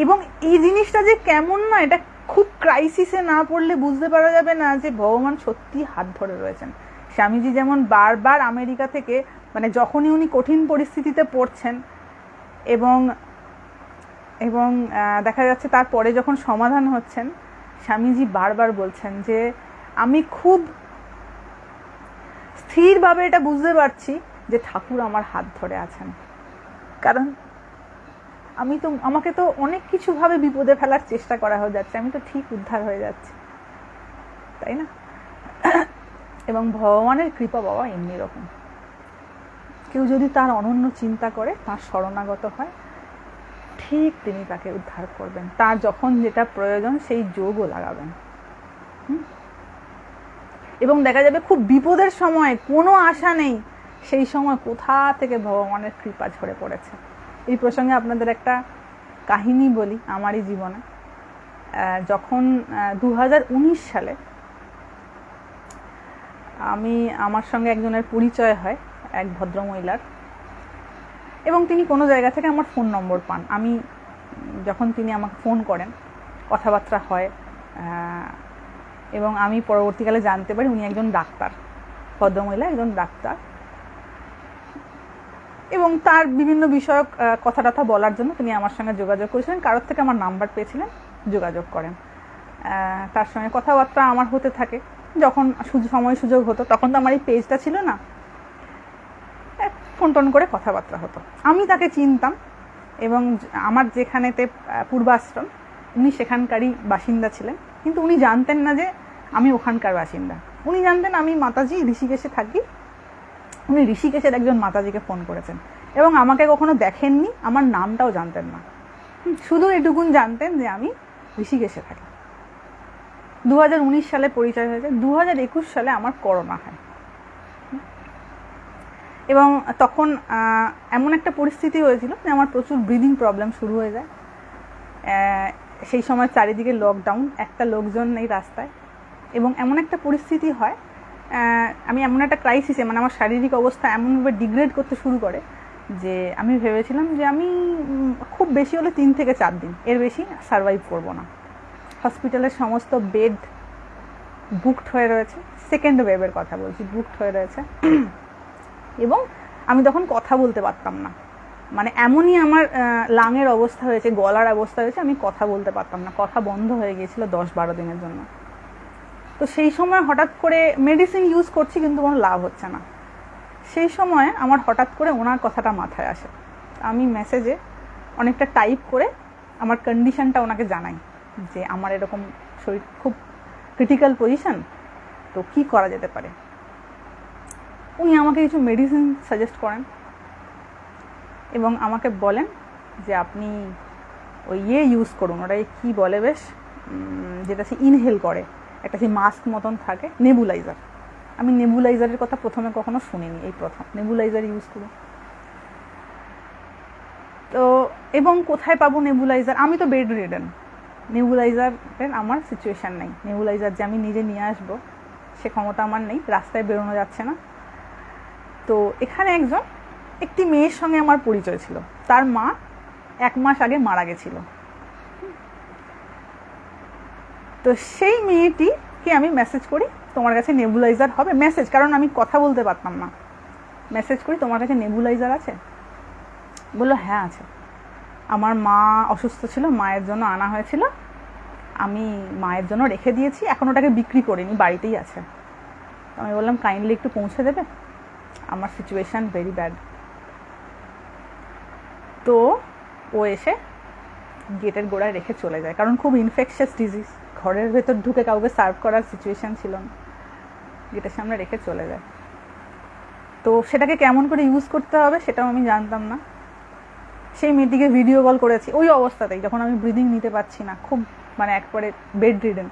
এবং এই জিনিসটা যে কেমন না, এটা খুব ক্রাইসিসে না পড়লে বুঝতে পারা যাবে না যে ভগবান সত্যি হাত ধরে রয়েছেন। স্বামীজি যেমন বারবার আমেরিকা থেকে, মানে যখনই উনি কঠিন পরিস্থিতিতে পড়ছেন এবং এবং দেখা যাচ্ছে তারপরে যখন সমাধান হচ্ছেন, স্বামীজি বারবার বলছেন যে আমি খুব স্থিরভাবে এটা বুঝতে পারছি যে ঠাকুর আমার হাত ধরে আছেন। কারণ আমাকে তো অনেক কিছু ভাবে বিপদে ফেলার চেষ্টা করা হয়ে যাচ্ছে, আমি তো ঠিক উদ্ধার হয়ে যাচ্ছি, তাই না? এবং ভগবানের কৃপা বাবা এমনি রকম, কেউ যদি তার অনন্য চিন্তা করে, তার শরণাগত হয়, ঠিক তিনি তাকে উদ্ধার করবেন। তার যখন যেটা প্রয়োজন সেই যোগও লাগাবেন। এবং দেখা যাবে খুব বিপদের সময়, কোনো আশা নেই, সেই সময় কোথা থেকে ভগবানের কৃপা ঝরে পড়েছে। এই প্রসঙ্গে আপনাদের একটা কাহিনী বলি আমারই জীবনে। যখন 2019 সালে আমার সঙ্গে একজনের পরিচয় হয়, এক ভদ্রমহিলার, এবং তিনি কোনো জায়গা থেকে আমার ফোন নম্বর পান। যখন তিনি আমাকে ফোন করেন, কথাবার্তা হয়, এবং আমি পরবর্তীকালে জানতে পারি উনি একজন ডাক্তার, ভদ্রমহিলা একজন ডাক্তার, এবং তার বিভিন্ন বিষয়ক কথা টথা বলার জন্য তিনি আমার সঙ্গে যোগাযোগ করেছিলেন। কারোর থেকে আমার নাম্বার পেয়েছিলেন, যোগাযোগ করেন। তার সঙ্গে কথাবার্তা আমার হতে থাকে, যখন সময় সুযোগ হতো। তখন তো আমার এই পেজটা ছিল না, ফোন টোন করে কথাবার্তা হতো। আমি তাকে চিনতাম, এবং আমার যেখানেতে পূর্বাশ্রম, উনি সেখানকারই বাসিন্দা ছিলেন, কিন্তু উনি জানতেন না যে আমি ওখানকার বাসিন্দা। উনি জানতেন আমি মাতাজি ঋষিকেশে থাকি। উনি ঋষিকেশের একজন মাতাজিকে ফোন করেছেন, এবং আমাকে কখনো দেখেননি, আমার নামটাও জানতেন না, শুধু এটুকুন জানতেন যে আমি ঋষিকেশে থাকি। 2019 সালে পরিচয় হয়েছে। 2021 সালে আমার করোনা হয়, এবং তখন এমন একটা পরিস্থিতি হয়েছিল যে আমার প্রচুর ব্রিদিং প্রবলেম শুরু হয়ে যায়। সেই সময় চারিদিকে লকডাউন, একটা লোকজন নেই রাস্তায়, এবং এমন একটা পরিস্থিতি হয়, আমি এমন একটা ক্রাইসিসে, মানে আমার শারীরিক অবস্থা এমনভাবে ডিগ্রেড করতে শুরু করে যে আমি ভেবেছিলাম যে আমি খুব বেশি হলে 3 থেকে 4 দিন, এর বেশি সারভাইভ করবো না। হসপিটালের সমস্ত বেড বুকড হয়ে রয়েছে, সেকেন্ড ওয়েভের কথা বলছি, বুকড হয়ে রয়েছে, এবং আমি তখন কথা বলতে পারতাম না। মানে এমনই আমার লাংয়ের অবস্থা হয়েছে, গলার অবস্থা হয়েছে, আমি কথা বলতে পারতাম না, কথা বন্ধ হয়ে গিয়েছিল 10-12 দিনের জন্য। তো সেই সময় হঠাৎ করে মেডিসিন ইউজ করছি, কিন্তু কোনো লাভ হচ্ছে না। সেই সময় আমার হঠাৎ করে ওনার কথাটা মাথায় আসে। আমি মেসেজে অনেকটা টাইপ করে আমার কন্ডিশনটা ওনাকে জানাই যে আমার এরকম শরীর খুব ক্রিটিক্যাল পজিশন, তো কি করা যেতে পারে। উনি আমাকে কিছু মেডিসিন সাজেস্ট করেন, এবং আমাকে বলেন যে আপনি ওই ইউজ করুন, ওটাই কি বলে বেশ, যেটা সে ইনহেল করে, একটা সেই মাস্ক মতন থাকে, নেবুলাইজার। আমি নেবুলাইজারের কথা প্রথমে কখনো শুনিনি, এই প্রথম নেবুলাইজার ইউজ করুন। তো এবং কোথায় পাবো নেবুলাইজার? আমি তো বেড রিডেন, নেবুলাইজারের আমার সিচুয়েশান নেই, নেবুলাইজার যে আমি নিজে নিয়ে আসবো সে ক্ষমতা আমার নেই, রাস্তায় বেরোনো যাচ্ছে না। তো এখানে একটি মেয়ের সঙ্গে আমার পরিচয় ছিল, তার মা 1 মাস আগে মারা গেছিল। তো সেই মেয়েটিকে আমি মেসেজ করি, তোমার কাছে নেবুলাইজার হবে? মেসেজ, কারণ আমি কথা বলতে পারতাম না। মেসেজ করি, তোমার কাছে নেবুলাইজার আছে? বললো হ্যাঁ আছে। আমার মা অসুস্থ ছিল, মায়ের জন্য আনা হয়েছিল, আমি মায়ের জন্য রেখে দিয়েছি, এখন ওটাকে বিক্রি করিনি, বাড়িতেই আছে। আমি বললাম কাইন্ডলি একটু পৌঁছে দেবে, আমার সিচুয়েশান ভেরি ব্যাড। তো ও এসে গেটের গোড়ায় রেখে চলে যায়, কারণ খুব ইনফেকশাস ডিজিজ, ঘরের ভেতর ঢুকে কাউকে সার্ভ করার সিচুয়েশান ছিল না, গেটের সামনে রেখে চলে যায়। তো সেটাকে কেমন করে ইউজ করতে হবে সেটাও আমি জানতাম না। সেই মেয়েটিকে ভিডিও কল করেছি ওই অবস্থাতেই, যখন আমি ব্রিদিং নিতে পারছি না, খুব মানে একবারে বেড রিডেন।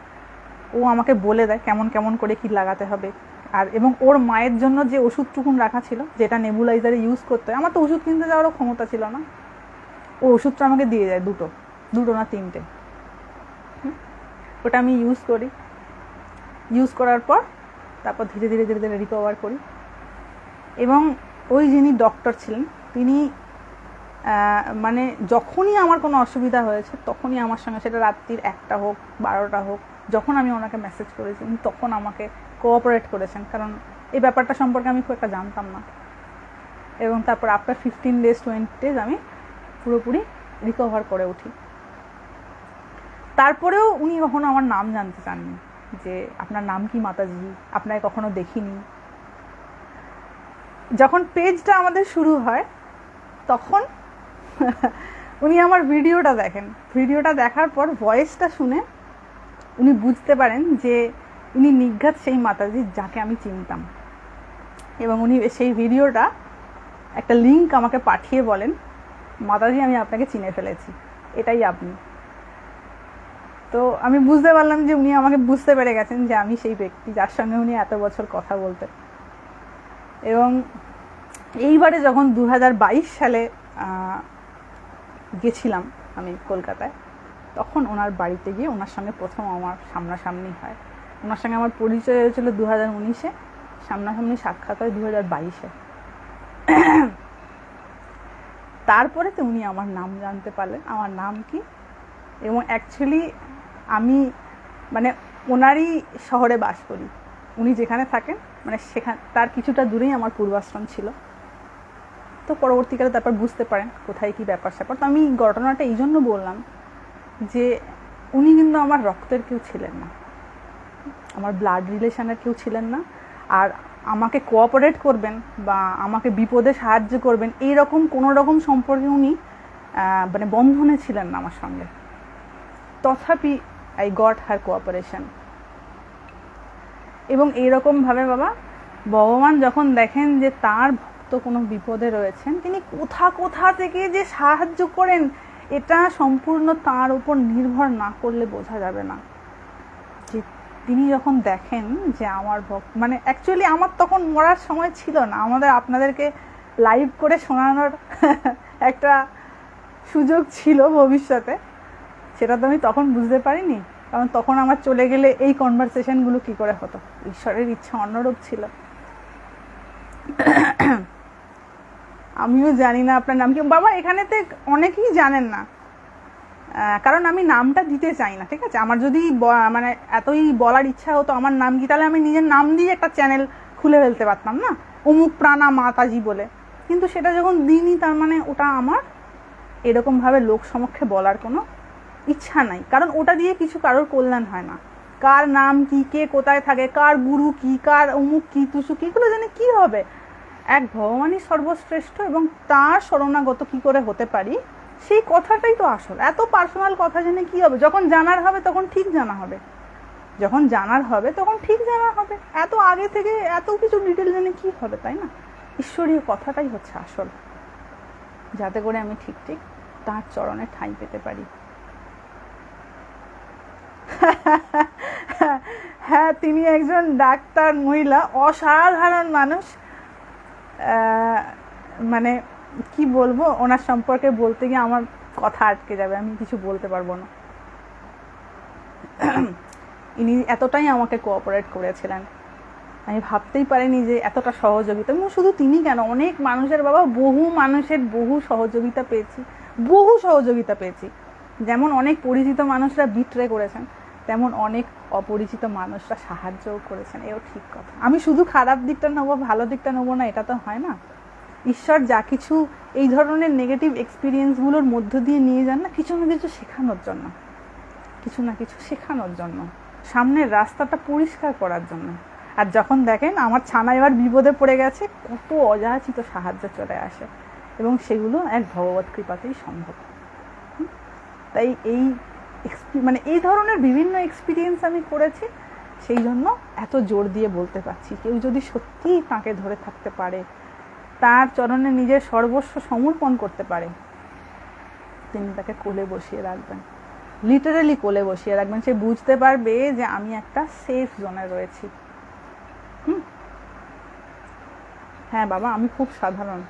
ও আমাকে বলে দেয় কেমন কেমন করে কি লাগাতে হবে। আর এবং ওর মায়ের জন্য যে ওষুধটুকুন রাখা ছিল, যেটা নেবুলাইজারে ইউজ করতে হয়, আমার তো ওষুধ কিনতে যাওয়ারও ক্ষমতা ছিল না, ও ওষুধটা আমাকে দিয়ে যায়, দুটো না তিনটে। ওটা আমি ইউজ করি, ইউজ করার পর তারপর ধীরে ধীরে ধীরে ধীরে রিকভার করি। এবং ওই যিনি ডক্টর ছিলেন তিনি মানে যখনই আমার কোনো অসুবিধা হয়েছে তখনই আমার সঙ্গে, সেটা রাত্রির 1টা হোক 12টা হোক, যখন আমি ওনাকে মেসেজ করেছি উনি তখন আমাকে কোঅপারেট করেছেন, কারণ এই ব্যাপারটা সম্পর্কে আমি খুব একটা জানতাম না। এবং তারপর আফটার 15 days 20 days আমি পুরোপুরি রিকভার করে উঠি। তারপরেও উনি কখনো আমার নাম জানতে চাননি, যে আপনার নাম কি মাতাজি, আপনাকে কখনো দেখিনি। যখন পেজটা আমাদের শুরু হয় তখন উনি আমার ভিডিওটা দেখেন, ভিডিওটা দেখার পর ভয়েসটা শুনে উনি বুঝতে পারেন যে উনি নিঘাত সেই মাতাজি যাকে আমি চিনতাম। এবং উনি সেই ভিডিওটা একটা লিঙ্ক আমাকে পাঠিয়ে বলেন, মাতাজি আমি আপনাকে চিনে ফেলেছি, এটাই আপনি। তো আমি বুঝতে পারলাম যে উনি আমাকে বুঝতে পেরে গেছেন যে আমি সেই ব্যক্তি যার সঙ্গে উনি এত বছর কথা বলতেন। এবং এইবারে যখন 2022 সালে গেছিলাম আমি কলকাতায়, তখন ওনার বাড়িতে গিয়ে ওনার সঙ্গে প্রথম আমার সামনাসামনি হয়। ওনার সঙ্গে আমার পরিচয় হয়েছিল 2019-এ, সামনাসামনি সাক্ষাৎ হয় 2022-এ। তারপরে তো উনি আমার নাম জানতে পারলেন, আমার নাম কি। এবং অ্যাকচুয়ালি আমি মানে ওনারই শহরে বাস করি, উনি যেখানে থাকেন মানে সেখানে তার কিছুটা দূরেই আমার পূর্বাশ্রম ছিল। তো পরবর্তীকালে তারপর বুঝতে পারেন কোথায় কি ব্যাপার স্যাপার। তো আমি ঘটনাটা এই জন্য বললাম যে উনি কিন্তু আমার রক্তের কেউ ছিলেন না, আমার ব্লাড রিলেশনের কেউ ছিলেন না। আর আমাকে কোঅপারেট করবেন বা আমাকে বিপদে সাহায্য করবেন এইরকম কোনো রকম সম্পর্কে উনি মানে বন্ধনে ছিলেন না আমার সঙ্গে। তথাপি আই গট হার কোঅপারেশন। এবং এইরকমভাবে বাবা ভগবান যখন দেখেন যে তার ভক্ত কোনো বিপদে রয়েছেন, তিনি কোথা থেকে যে সাহায্য করেন এটা সম্পূর্ণ তার উপর নির্ভর না করলে বোঝা যাবে না। যে তিনি যখন দেখেন যে আমার ভক্ত মানে অ্যাকচুয়ালি আমার তখন মরার সময় ছিল না, আপনাদেরকে লাইভ করে শোনানোর একটা সুযোগ ছিল ভবিষ্যতে, সেটা তো আমি তখন বুঝতে পারিনি, কারণ তখন আমার চলে গেলে এই কনভারসেশনগুলো কি করে হতো। ঈশ্বরের ইচ্ছা অন্যরূপ ছিল। আমিও জানি না আপনার নাম কি বাবা, এখানেতে অনেকেই জানেন না, কারণ আমি নামটা দিতে চাই না, ঠিক আছে। আমার যদি মানে এতই বলার ইচ্ছা হতো আমার নাম কি, তাহলে আমি নিজের নাম দিয়ে একটা চ্যানেল খুলে ফেলতে পারতাম না, অমুক প্রাণা মাতাজি বলে। কিন্তু সেটা যখন দিইনি তার মানে ওটা আমার এরকমভাবে লোক সমক্ষে বলার কোনো ইচ্ছা নাই, কারণ ওটা দিয়ে কিছু কারোর কল্যাণ হয় না। কার নাম কি, কে কোথায় থাকে, কার গুরু কি, কার অমুক কি তুসু কি, এগুলো জানে কি হবে। এক ভগবানই সর্বশ্রেষ্ঠ এবং তার শরণাগত কি করে হতে পারি সেই কথাটাই তো আসল। এত পার্সোনাল কথা জেনে কি হবে, যখন জানার হবে তখন ঠিক জানা হবে, যখন জানার হবে তখন ঠিক জানা হবে। এত আগে থেকে এত কিছু ডিটেল জেনে কি হবে, তাই না? ঈশ্বরীয় কথাটাই হচ্ছে আসল, যাতে করে আমি ঠিক ঠিক তার চরণে ঠাঁই পেতে পারি। হ্যাঁ, তিনি একজন ডাক্তার মহিলা, অসাধারণ মানুষ। মানে কি বলবো, ওনার সম্পর্কে বলতে গিয়ে আমার কথা আটকে যাবে, আমি কিছু বলতে পারবো না। ইনি এতটাই আমাকে কোঅপারেট করেছিলেন, আমি ভাবতেই পারিনি যে এতটা সহযোগিতা। এবং শুধু তিনি কেন, অনেক মানুষের বাবা, বহু মানুষের বহু সহযোগিতা পেয়েছি। যেমন অনেক পরিচিত মানুষরা বিট্রে করেছেন, তেমন অনেক অপরিচিত মানুষরা সাহায্যও করেছেন, এও ঠিক কথা। আমি শুধু খারাপ দিকটা নেবো, ভালো দিকটা নেবো না, এটা তো হয় না। ঈশ্বর যা কিছু এই ধরনের নেগেটিভ এক্সপিরিয়েন্সগুলোর মধ্য দিয়ে নিয়ে যান না, কিছু না কিছু শেখানোর জন্য, কিছু না কিছু শেখানোর জন্য, সামনের রাস্তাটা পরিষ্কার করার জন্য। আর যখন দেখেন আমার ছানা এবার বিপদে পড়ে গেছে, কত অযাচিত সাহায্য চলে আসে, এবং সেগুলো এক ভগবত কৃপাতেই সম্ভব। তাই এই ধরনের বিভিন্ন এক্সপিরিয়েন্স আমি করেছি, সেই জন্য এত জোর দিয়ে বলতে পারছি, কেউ যদি সত্যিই তাকে ধরে থাকতে পারে, তার চরণে নিজের সর্বস্ব সমর্পণ করতে পারে, তিনি তাকে কোলে বসিয়ে রাখবেন, লিটারালি কোলে বসিয়ে রাখবেন। সে বুঝতে পারবে যে আমি একটা সেফ জোনে রয়েছি। হ্যাঁ বাবা, আমি খুব সাধারণ।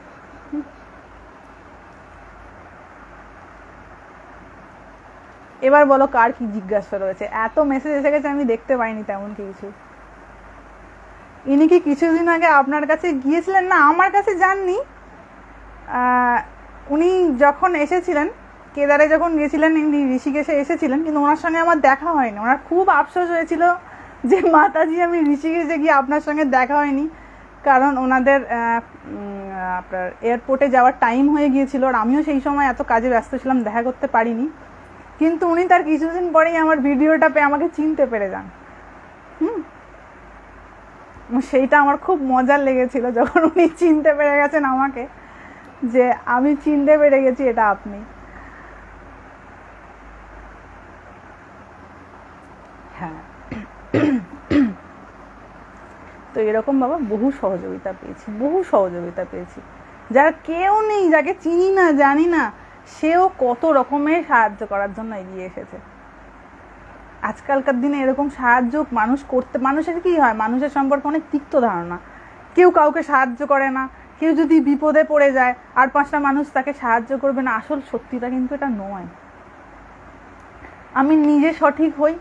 এবার বলো কার কি জিজ্ঞাসা রয়েছে? এত মেসেজ এসে গেছে, আমি দেখতে পাইনি তেমন কিছু। ইনি কি কিছুদিন আগে আপনার কাছে গিয়েছিলেন? না, আমার কাছে যাননি। উনি যখন এসেছিলেন, কেদারে যখন গিয়েছিলেন, ইনি ঋষিকেশে এসেছিলেন, কিন্তু ওনার সঙ্গে আমার দেখা হয়নি। ওনার খুব আফসোস হয়েছিল যে মাতাজি আমি ঋষিকেশে গিয়ে আপনার সঙ্গে দেখা হয়নি, কারণ ওনাদের আপনার এয়ারপোর্টে যাওয়ার টাইম হয়ে গিয়েছিল, আর আমিও সেই সময় এত কাজে ব্যস্ত ছিলাম, দেখা করতে পারিনি। কিন্তু উনি তার কিছুদিন পরেই আমার ভিডিওটা পেয়ে আমাকে চিনতে পেরে যান। সেইটা আমার খুব মজার লেগেছিল যখন উনি চিনতে পেরে গেছেন আমাকে, যে আমি চিনতে পেরে গেছি এটা আপনি। হ্যাঁ, তো এরকম বাবা বহু সহযোগিতা পেয়েছি। যারা কেউ নেই, যাকে চিনি না জানি না, সেও কত রকমের সাহায্য করার জন্য এগিয়ে এসেছে। আজকালকার দিনে এরকম সাহায্য মানুষের কি হয়, মানুষের সম্পর্কে অনেক তিক্ত ধারণা, কেউ কাউকে সাহায্য করে না, কেউ যদি বিপদে পড়ে যায় আর 5টা মানুষ তাকে সাহায্য করবে না। আসল সত্যিটা কিন্তু এটা নয়। আমি নিজে সঠিক হই,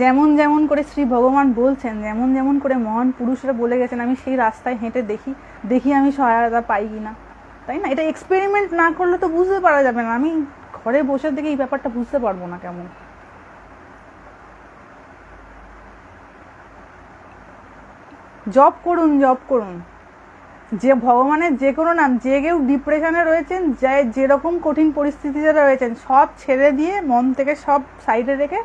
যেমন যেমন করে শ্রী ভগবান বলছেন, যেমন যেমন করে মহান পুরুষরা বলে গেছেন, আমি সেই রাস্তায় হেঁটে দেখি আমি সহায়তা পাই কিনা, তাই না? এটা এক্সপেরিমেন্ট না করলে তো বুঝতে পারা যাবে না। আমি ঘরে বসে থেকে এই ব্যাপারটা বুঝতে পারবো না কেমন। জব করুন। যে ভগবানের যে কোনো নাম, যে কেউ ডিপ্রেশনে রয়েছেন, যেরকম কঠিন পরিস্থিতিতে রয়েছেন, সব ছেড়ে দিয়ে, মন থেকে সব সাইডে রেখে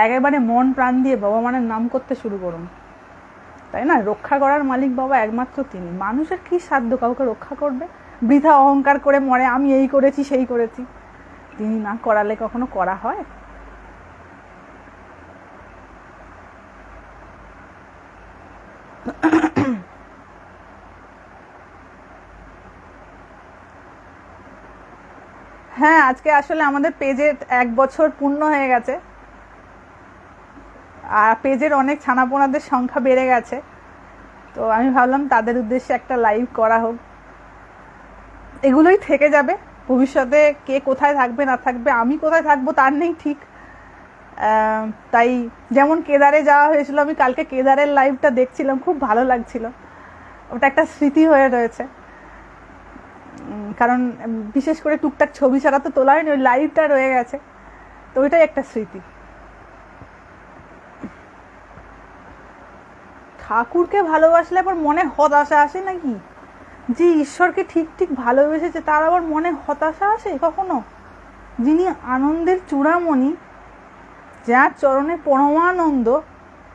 একেবারে মন প্রাণ দিয়ে ভগবানের নাম করতে শুরু করুন, তাই না? রক্ষা করার মালিক বাবা একমাত্র তিনি। মানুষের কি সাধ্য কাউকে রক্ষা করবে? বৃথা অহংকার করে মরে, আমি এই করেছি সেই করেছি। তিনি না করালে কখনো করা হয়? হ্যাঁ, আজকে আসলে আমাদের পেজের 1 বছর পূর্ণ হয়ে গেছে, আর পেজের অনেক ছানাপোনাদের সংখ্যা বেড়ে গেছে। তো আমি ভাবলাম তাদের উদ্দেশ্যে একটা লাইভ করা হোক। এগুলোই থেকে যাবে ভবিষ্যতে, কে কোথায় থাকবে না থাকবে, আমি কোথায় থাকবো তার নেই ঠিক। তাই যেমন কেদারে যাওয়া হয়েছিল, আমি কালকে কেদারের লাইভটা দেখছিলাম, খুব ভালো লাগছিল। ওটা একটা স্মৃতি হয়ে রয়েছে, কারণ বিশেষ করে টুকটাক ছবি ছাড়া তো তোলা হয়নি, ওই লাইভটা রয়ে গেছে, তো ওইটাই একটা স্মৃতি। ঠাকুরকে ভালোবাসলে আবার মনে হতাশা আসে নাকি? যে ঈশ্বরকে ঠিক ঠিক ভালোবেসেছে তার আবার মনে হতাশা আসে কখনো? যিনি আনন্দের চূড়ামণি, যার চরণে পরমানন্দ,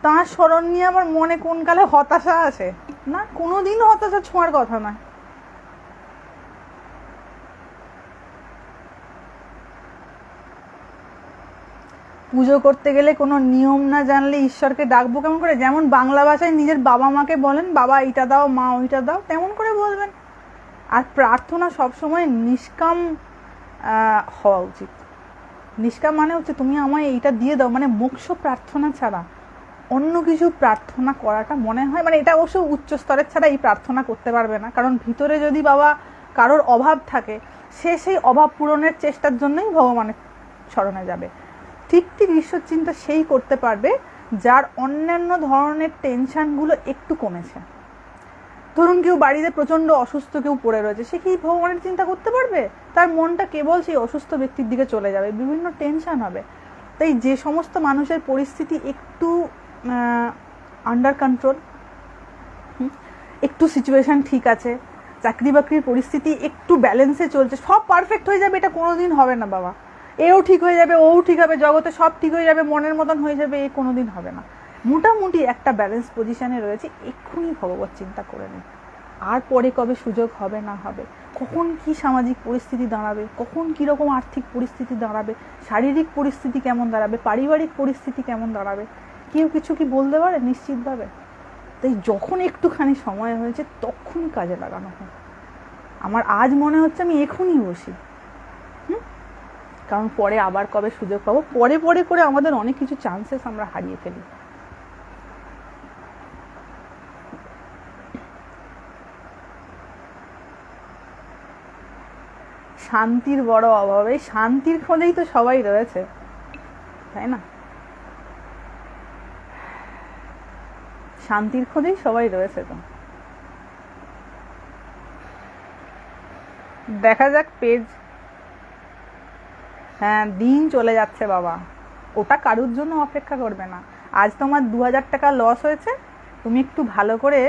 তাঁর স্মরণ নিয়ে আবার মনে কোন কালে হতাশা আসে? না, কোনোদিনও হতাশা ছোঁয়ার কথা নয়। পুজো করতে গেলে কোনো নিয়ম না জানলে ঈশ্বরকে ডাকবো কেমন করে? যেমন বাংলা ভাষায় নিজের বাবা মাকে বলেন, বাবা এইটা দাও, মা ওইটা দাও, তেমন করে বলবেন। আর প্রার্থনা সবসময় নিষ্কাম হওয়া উচিত। নিষ্কাম মানে হচ্ছে তুমি আমায় এইটা দিয়ে দাও, মানে মোক্ষ প্রার্থনা ছাড়া অন্য কিছু প্রার্থনা করাটা মনে হয়, মানে এটা অবশ্য উচ্চ স্তরের ছাড়া এই প্রার্থনা করতে পারবে না। কারণ ভিতরে যদি বাবা কারোর অভাব থাকে, সে সেই অভাব পূরণের চেষ্টার জন্যই ভগবানের শরণে যাবে। ঠিক ঠিক ঈশ্বর চিন্তা সেই করতে পারবে যার অন্যান্য ধরনের টেনশনগুলো একটু কমেছে। ধরুন কেউ বাড়িতে প্রচণ্ড অসুস্থ কেউ পড়ে রয়েছে, সে কি ভগবানের চিন্তা করতে পারবে? তার মনটা কেবল সেই অসুস্থ ব্যক্তির দিকে চলে যাবে, বিভিন্ন টেনশন হবে। তাই যে সমস্ত মানুষের পরিস্থিতি একটু আন্ডার কন্ট্রোল, একটু সিচুয়েশন ঠিক আছে, চাকরি বাকরির পরিস্থিতি একটু ব্যালেন্সে চলছে, সব পারফেক্ট হয়ে যাবে, এটা কোনোদিন হবে না বাবা। এও ঠিক হয়ে যাবে, ওও ঠিক হবে, জগতে সব ঠিক হয়ে যাবে, মনের মতন হয়ে যাবে, এই কোনোদিন হবে না। মোটামুটি একটা ব্যালেন্স পজিশনে রয়েছে, এক্ষুনি ভগবত চিন্তা করে নিন। আর পরে কবে সুযোগ হবে না হবে, কখন কি সামাজিক পরিস্থিতি দাঁড়াবে, কখন কীরকম আর্থিক পরিস্থিতি দাঁড়াবে, শারীরিক পরিস্থিতি কেমন দাঁড়াবে, পারিবারিক পরিস্থিতি কেমন দাঁড়াবে, কেউ কিছু কি বলতে পারে নিশ্চিতভাবে? তাই যখন একটুখানি সময় হয়েছে তখনই কাজে লাগানো হয়। আমার আজ মনে হচ্ছে আমি এখনই বসি, কারণ পরে আবার কবে সুযোগ পাবো, পরে পরে করে আমাদের অনেক কিছু চান্সেস আমরা হারিয়ে ফেলি। শান্তির বড় অভাবে, শান্তির খোঁজেই তো সবাই রয়েছে, তাই না? শান্তির খোঁজেই সবাই রয়েছে। তো দেখা যাক পেজ। হ্যাঁ, দিন চলে যাচ্ছে বাবা, ওটা কারুর জন্য অপেক্ষা করবে না। আজ তোমার 2000 টাকা লস হয়েছে, তুমি একটু ভালো করে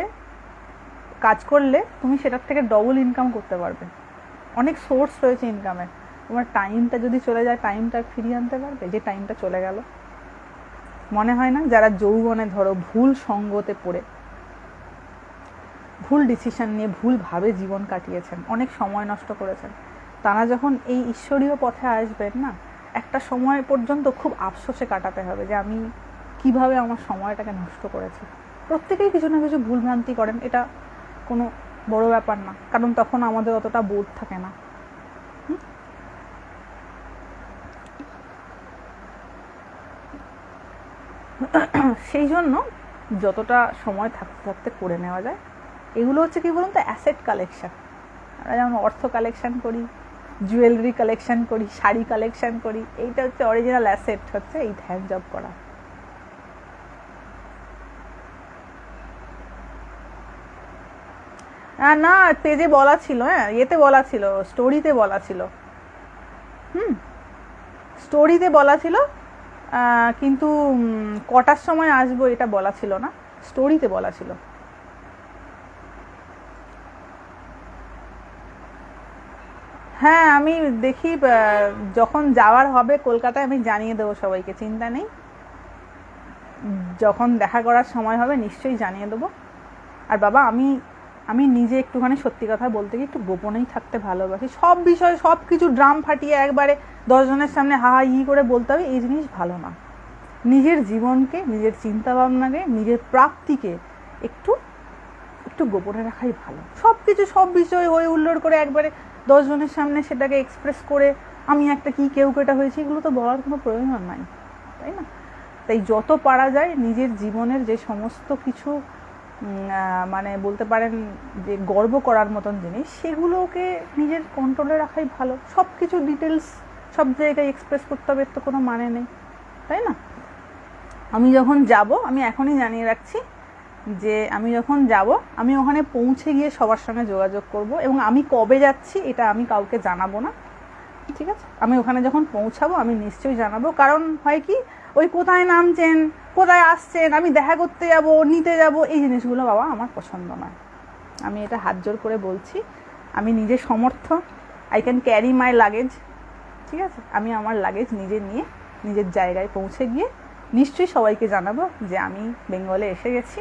কাজ করলে তুমি সেটার থেকে ডবল ইনকাম করতে পারবে। অনেক সোর্স রয়েছে ইনকামের। তোমার টাইমটা যদি চলে যায়, টাইমটা ফিরিয়ে আনতে পারবে যে টাইমটা চলে গেল? মনে হয় না যারা যৌবনে ধরো ভুল সঙ্গতে পড়ে, ভুল ডিসিশন নিয়ে ভুলভাবে জীবন কাটিয়েছেন, অনেক সময় নষ্ট করেছেন, তারা যখন এই ঈশ্বরীয় পথে আসবেন না, একটা সময় পর্যন্ত খুব আফসোসে কাটাতে হবে যে আমি কিভাবে আমার সময়টাকে নষ্ট করেছি। প্রত্যেকেই কিছু না কিছু ভুলভ্রান্তি করেন, এটা কোনো বড় ব্যাপার না, কারণ তখন আমাদের অতটা বোধ থাকে না। সেই জন্য যতটা সময় থাকতে থাকতে করে নেওয়া যায়, এগুলো হচ্ছে কি বলুন তো, অ্যাসেট কালেকশন। আমরা যেমন অর্থ কালেকশন করি, জুয়েলারি কালেকশন করি, শাড়ি কালেকশন করি, এইটা হচ্ছে অরিজিনাল অ্যাসেট, হচ্ছে এই হ্যান্ড জব করা। না, পেজে বলা ছিল, হ্যাঁ এতে বলা ছিল, স্টোরিতে বলা ছিল, স্টোরিতে বলা ছিল, কিন্তু কটার সময় আসবো এটা বলা ছিল না, স্টোরিতে বলা ছিল। হ্যাঁ, আমি দেখি যখন যাওয়ার হবে কলকাতায় আমি জানিয়ে দেবো সবাইকে, চিন্তা নেই। যখন দেখা করার সময় হবে নিশ্চয়ই জানিয়ে দেবো। আর বাবা, আমি নিজে একটুখানি সত্যি কথা বলতে গিয়ে একটু গোপনেই থাকতে ভালোবাসি। সব বিষয়ে সব কিছু ড্রাম ফাটিয়ে একবারে 10 জনের সামনে হা হা ই করে বলতে হবে, এই জিনিস ভালো না। নিজের জীবনকে, নিজের চিন্তাভাবনাকে, নিজের প্রাপ্তিকে একটু একটু গোপনে রাখাই ভালো। সব কিছু সব বিষয়ে হয়ে হুল্লোড় করে একবারে 10 জনের সামনে সেটাকে এক্সপ্রেস করে আমি একটা কি কেউ কেটা হয়েছি, এগুলো তো বলার কোনো প্রয়োজন নাই, তাই না? তাই যত পারা যায় নিজের জীবনের যে সমস্ত কিছু মানে বলতে পারেন যে গর্ব করার মতন জিনিস, সেগুলোকে নিজের কন্ট্রোলে রাখাই ভালো। সব কিছু ডিটেলস সব জায়গায় এক্সপ্রেস করতে হবে তো কোনো মানে নেই, তাই না? আমি যখন যাব, আমি এখনই জানিয়ে রাখছি যে আমি যখন যাব, আমি ওখানে পৌঁছে গিয়ে সবার সঙ্গে যোগাযোগ করব, এবং আমি কবে যাচ্ছি এটা আমি কাউকে জানাবো না, ঠিক আছে? আমি ওখানে যখন পৌঁছাবো আমি নিশ্চয়ই জানাবো। কারণ হয় কি, ওই কোথায় নামছেন, কোথায় আসছেন, আমি দেখা করতে যাব, নিতে যাব, এই জিনিসগুলো বাবা আমার পছন্দ নয়। আমি এটা হাত জোর করে বলছি, আমি নিজে সমর্থ, I can carry my luggage, ঠিক আছে? আমি আমার লাগেজ নিজে নিয়ে নিজের জায়গায় পৌঁছে গিয়ে নিশ্চয়ই সবাইকে জানাবো যে আমি বেঙ্গলে এসে গেছি,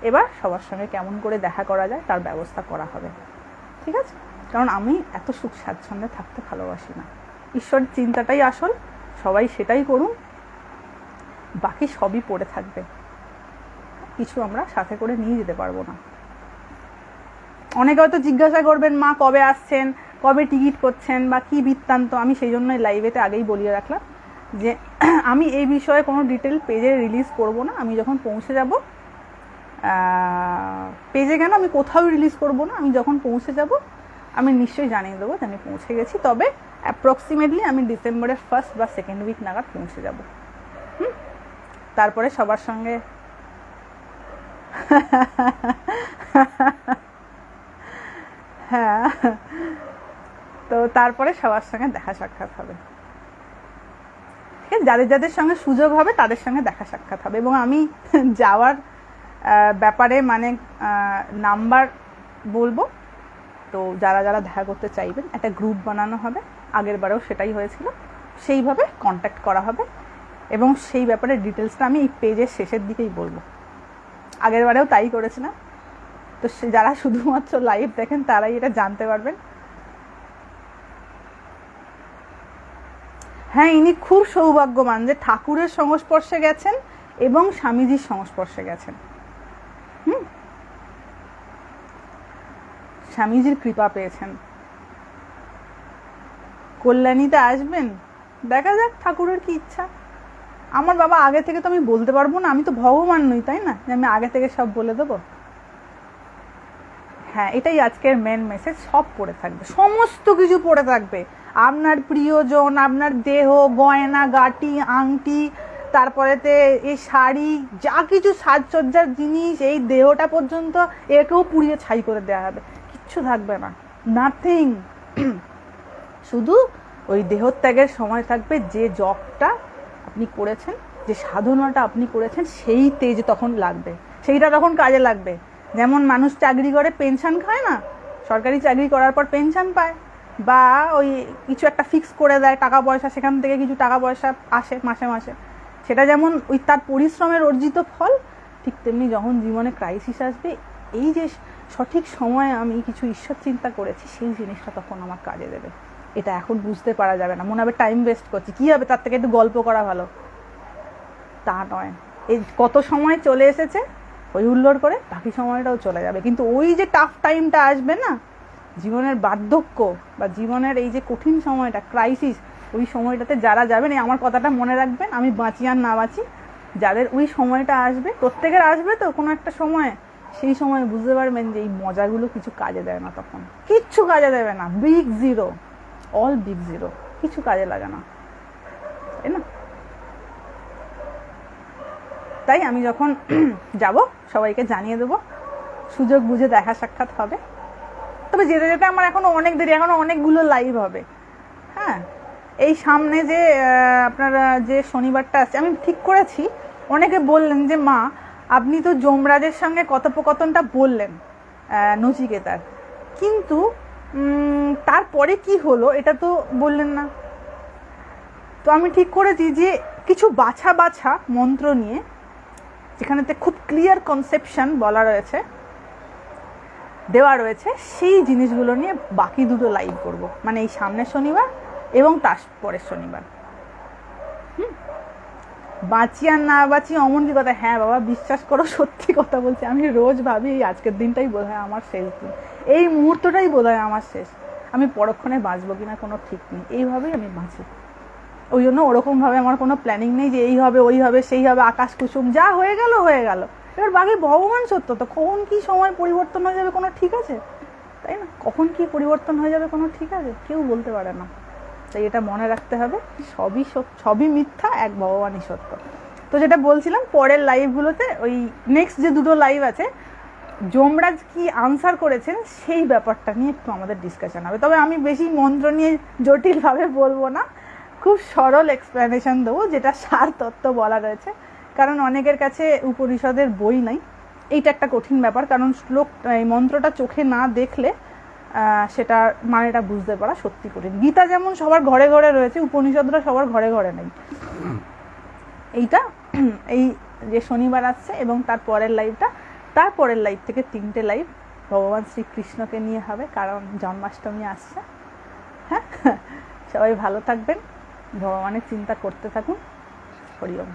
এবার সবার সঙ্গে কেমন করে দেখা করা যায় তার ব্যবস্থা করা হবে, ঠিক আছে? কারণ আমি এত সুখ স্বাচ্ছন্দ্যে থাকতে ভালোবাসি না। ঈশ্বরের চিন্তাটাই আসল, সবাই সেটাই করুন, বাকি সবই পড়ে থাকবে, কিছু আমরা সাথে করে নিয়ে যেতে পারবো না। অনেকে হয়তো জিজ্ঞাসা করবেন, মা কবে আসছেন, কবে টিকিট করছেন বা কি বৃত্তান্ত। আমি সেই জন্যই লাইভেতে আগেই বলিয়ে রাখলাম যে আমি এই বিষয়ে কোনো ডিটেল পেজে রিলিজ করব না। আমি যখন পৌঁছে যাব, পেজে কেন, আমি কোথাও রিলিজ করব না। আমি যখন পৌঁছে যাব আমি নিশ্চয়ই জানিয়ে দেবো যে আমি পৌঁছে গেছি। তবে অ্যাপ্রক্সিমেটলি আমি ডিসেম্বরের 1st বা 2nd উইক নাগাদ পৌঁছে যাব। তারপরে সবার সঙ্গে হ্যাঁ, তো তারপরে সবার সঙ্গে দেখা সাক্ষাৎ হবে, ঠিক আছে? যাদের যাদের সঙ্গে সুযোগ হবে তাদের সঙ্গে দেখা সাক্ষাৎ হবে। এবং আমি যাওয়ার ব্যাপারে মানে নাম্বার বলবো, তো যারা যারা দেখা করতে চাইবেন একটা গ্রুপ বানানো হবে। আগের বারেও সেটাই হয়েছিল, সেইভাবে কন্ট্যাক্ট করা হবে, এবং সেই ব্যাপারে ডিটেলসটা আমি এই পেজের শেষের দিকেই বলবো। আগের বারেও তাই করেছিলাম, তো যারা শুধুমাত্র লাইভ দেখেন তারাই এটা জানতে পারবেন। হ্যাঁ, ইনি খুব সৌভাগ্যবান যে ঠাকুরের সংস্পর্শে গেছেন এবং স্বামীজির সংস্পর্শে গেছেন। স্বামীজির কৃপা পেয়েছেন। কল্যাণীতে আসবেন, দেখা যাক ঠাকুরের কি ইচ্ছা। আমার বাবা আগে থেকে তো আমি বলতে পারবো না, আমি তো ভগবান নই, তাই না যে আমি আগে থেকে সব বলে দেবো। হ্যাঁ, এটাই আজকের মেন মেসেজ। সব পড়ে থাকবে, সমস্ত কিছু পড়ে থাকবে। আপনার প্রিয়জন, আপনার দেহ, গয়না গাটি, আংটি, তারপরেতে এই শাড়ি, যা কিছু সাজসজ্জার জিনিস, এই দেহটা পর্যন্ত একেও পুড়িয়ে ছাই করে দেওয়া হবে, কিচ্ছু থাকবে না, নাথিং। শুধু ওই দেহত্যাগের সময় থাকবে যে জবটা আপনি করেছেন, যে সাধনাটা আপনি করেছেন, সেই তেজ তখন লাগবে, সেইটা তখন কাজে লাগবে। যেমন মানুষ চাকরি করে পেনশন খায় না, সরকারি চাকরি করার পর পেনশন পায়, বা ওই কিছু একটা ফিক্স করে দেয় টাকা পয়সা, সেখান থেকে কিছু টাকা পয়সা আসে মাসে মাসে, সেটা যেমন ওই তার পরিশ্রমের অর্জিত ফল, ঠিক তেমনি যখন জীবনে ক্রাইসিস আসবে, এই যে সঠিক সময়ে আমি কিছু ঈশ্বর চিন্তা করেছি, সেই জিনিসটা তখন আমার কাজে দেবে। এটা এখন বুঝতে পারা যাবে না, মনে হবে টাইম ওয়েস্ট করছি, কী হবে তার থেকে একটু গল্প করা ভালো। তা নয়, এই কত সময় চলে এসেছে ওই হুল্লোড় করে, বাকি সময়টাও চলে যাবে। কিন্তু ওই যে টাফ টাইমটা আসবে না, জীবনের বার্ধক্য বা জীবনের এই যে কঠিন সময়টা, ক্রাইসিস, ওই সময়টাতে যারা যাবেন, এই আমার কথাটা মনে রাখবেন, আমি বাঁচি আর না বাঁচি, যাদের ওই সময়টা আসবে, প্রত্যেকের আসবে তো কোনো একটা সময়, সেই সময় বুঝতে পারবেন যে এই মজাগুলো কিছু কাজে দেয় না, তখন কিচ্ছু কাজে দেবে না, big zero, all big zero, কিছু কাজে লাগে না, তাই না? তাই আমি যখন যাব সবাইকে জানিয়ে দেবো, সুযোগ বুঝে দেখা সাক্ষাৎ হবে। তবে যেতে যেতে আমার এখনো অনেক দেরি, এখনো অনেকগুলো লাইভ হবে। হ্যাঁ, এই সামনে যে আপনার যে শনিবারটা আছে, আমি ঠিক করেছি। অনেকে বললেন যে মা, আপনি তো যমরাজের সঙ্গে কথোপকথনটা বললেন নচিকেতার, কিন্তু তারপরে কি হলো এটা তো বললেন না। তো আমি ঠিক করেছি যে কিছু বাছা বাছা মন্ত্র নিয়ে, যেখানেতে খুব ক্লিয়ার কনসেপশন বলা রয়েছে, দেওয়া রয়েছে, সেই জিনিসগুলো নিয়ে বাকি দুটো লাইভ করব, মানে এই সামনের শনিবার এবং তার পরের শনিবার। বাঁচি আর না বাঁচি অমন কি কথা? হ্যাঁ বাবা, বিশ্বাস করো, সত্যি কথা বলছি, আমি রোজ ভাবি এই আজকের দিনটাই বোধ হয় আমার শেষ দিন, এই মুহূর্তটাই বোধ হয় আমার শেষ, আমি পরক্ষণে বাঁচবো কিনা কোনো ঠিক নেই, এইভাবেই আমি বাঁচি। ওই জন্য ওরকমভাবে আমার কোনো প্ল্যানিং নেই যে এই হবে ওই হবে সেই হবে, আকাশ কুসুম, যা হয়ে গেল হয়ে গেল। এবার বাকি ভগবান সত্য, তো কখন কি সময় পরিবর্তন হয়ে যাবে কোনো ঠিক আছে, তাই না? কখন কি পরিবর্তন হয়ে যাবে কোনো ঠিক আছে, কেউ বলতে পারে না। তাই এটা মনে রাখতে হবে, সবই মিথ্যা, এক ভগবানই সত্য। তো যেটা বলছিলাম, পরের লাইভগুলোতে ওই নেক্সট যে দুটো লাইভ আছে, যমরাজ কি আনসার করেছেন সেই ব্যাপারটা নিয়ে একটু আমাদের ডিসকাশন হবে। তবে আমি বেশি মন্ত্র নিয়ে জটিলভাবে বলবো না, খুব সরল এক্সপ্লেনেশন দেবো, যেটা সার তত্ত্ব বলা রয়েছে। কারণ অনেকের কাছে উপনিষদের বই নাই, এইটা একটা কঠিন ব্যাপার, কারণ শ্লোক এই মন্ত্রটা চোখে না দেখলে সেটা মানেটা বুঝতে পারা সত্যি কঠিন। গীতা যেমন সবার ঘরে ঘরে রয়েছে, উপনিষদরা সবার ঘরে ঘরে নেই। এইটা এই যে শনিবার আসছে এবং তার পরের লাইভটা, তারপরের লাইভ থেকে 3টে লাইভ ভগবান শ্রীকৃষ্ণকে নিয়ে হবে, কারণ জন্মাষ্টমী আসছে। হ্যাঁ, সবাই ভালো থাকবেন, ভগবানের চিন্তা করতে থাকুন। হরি ওম।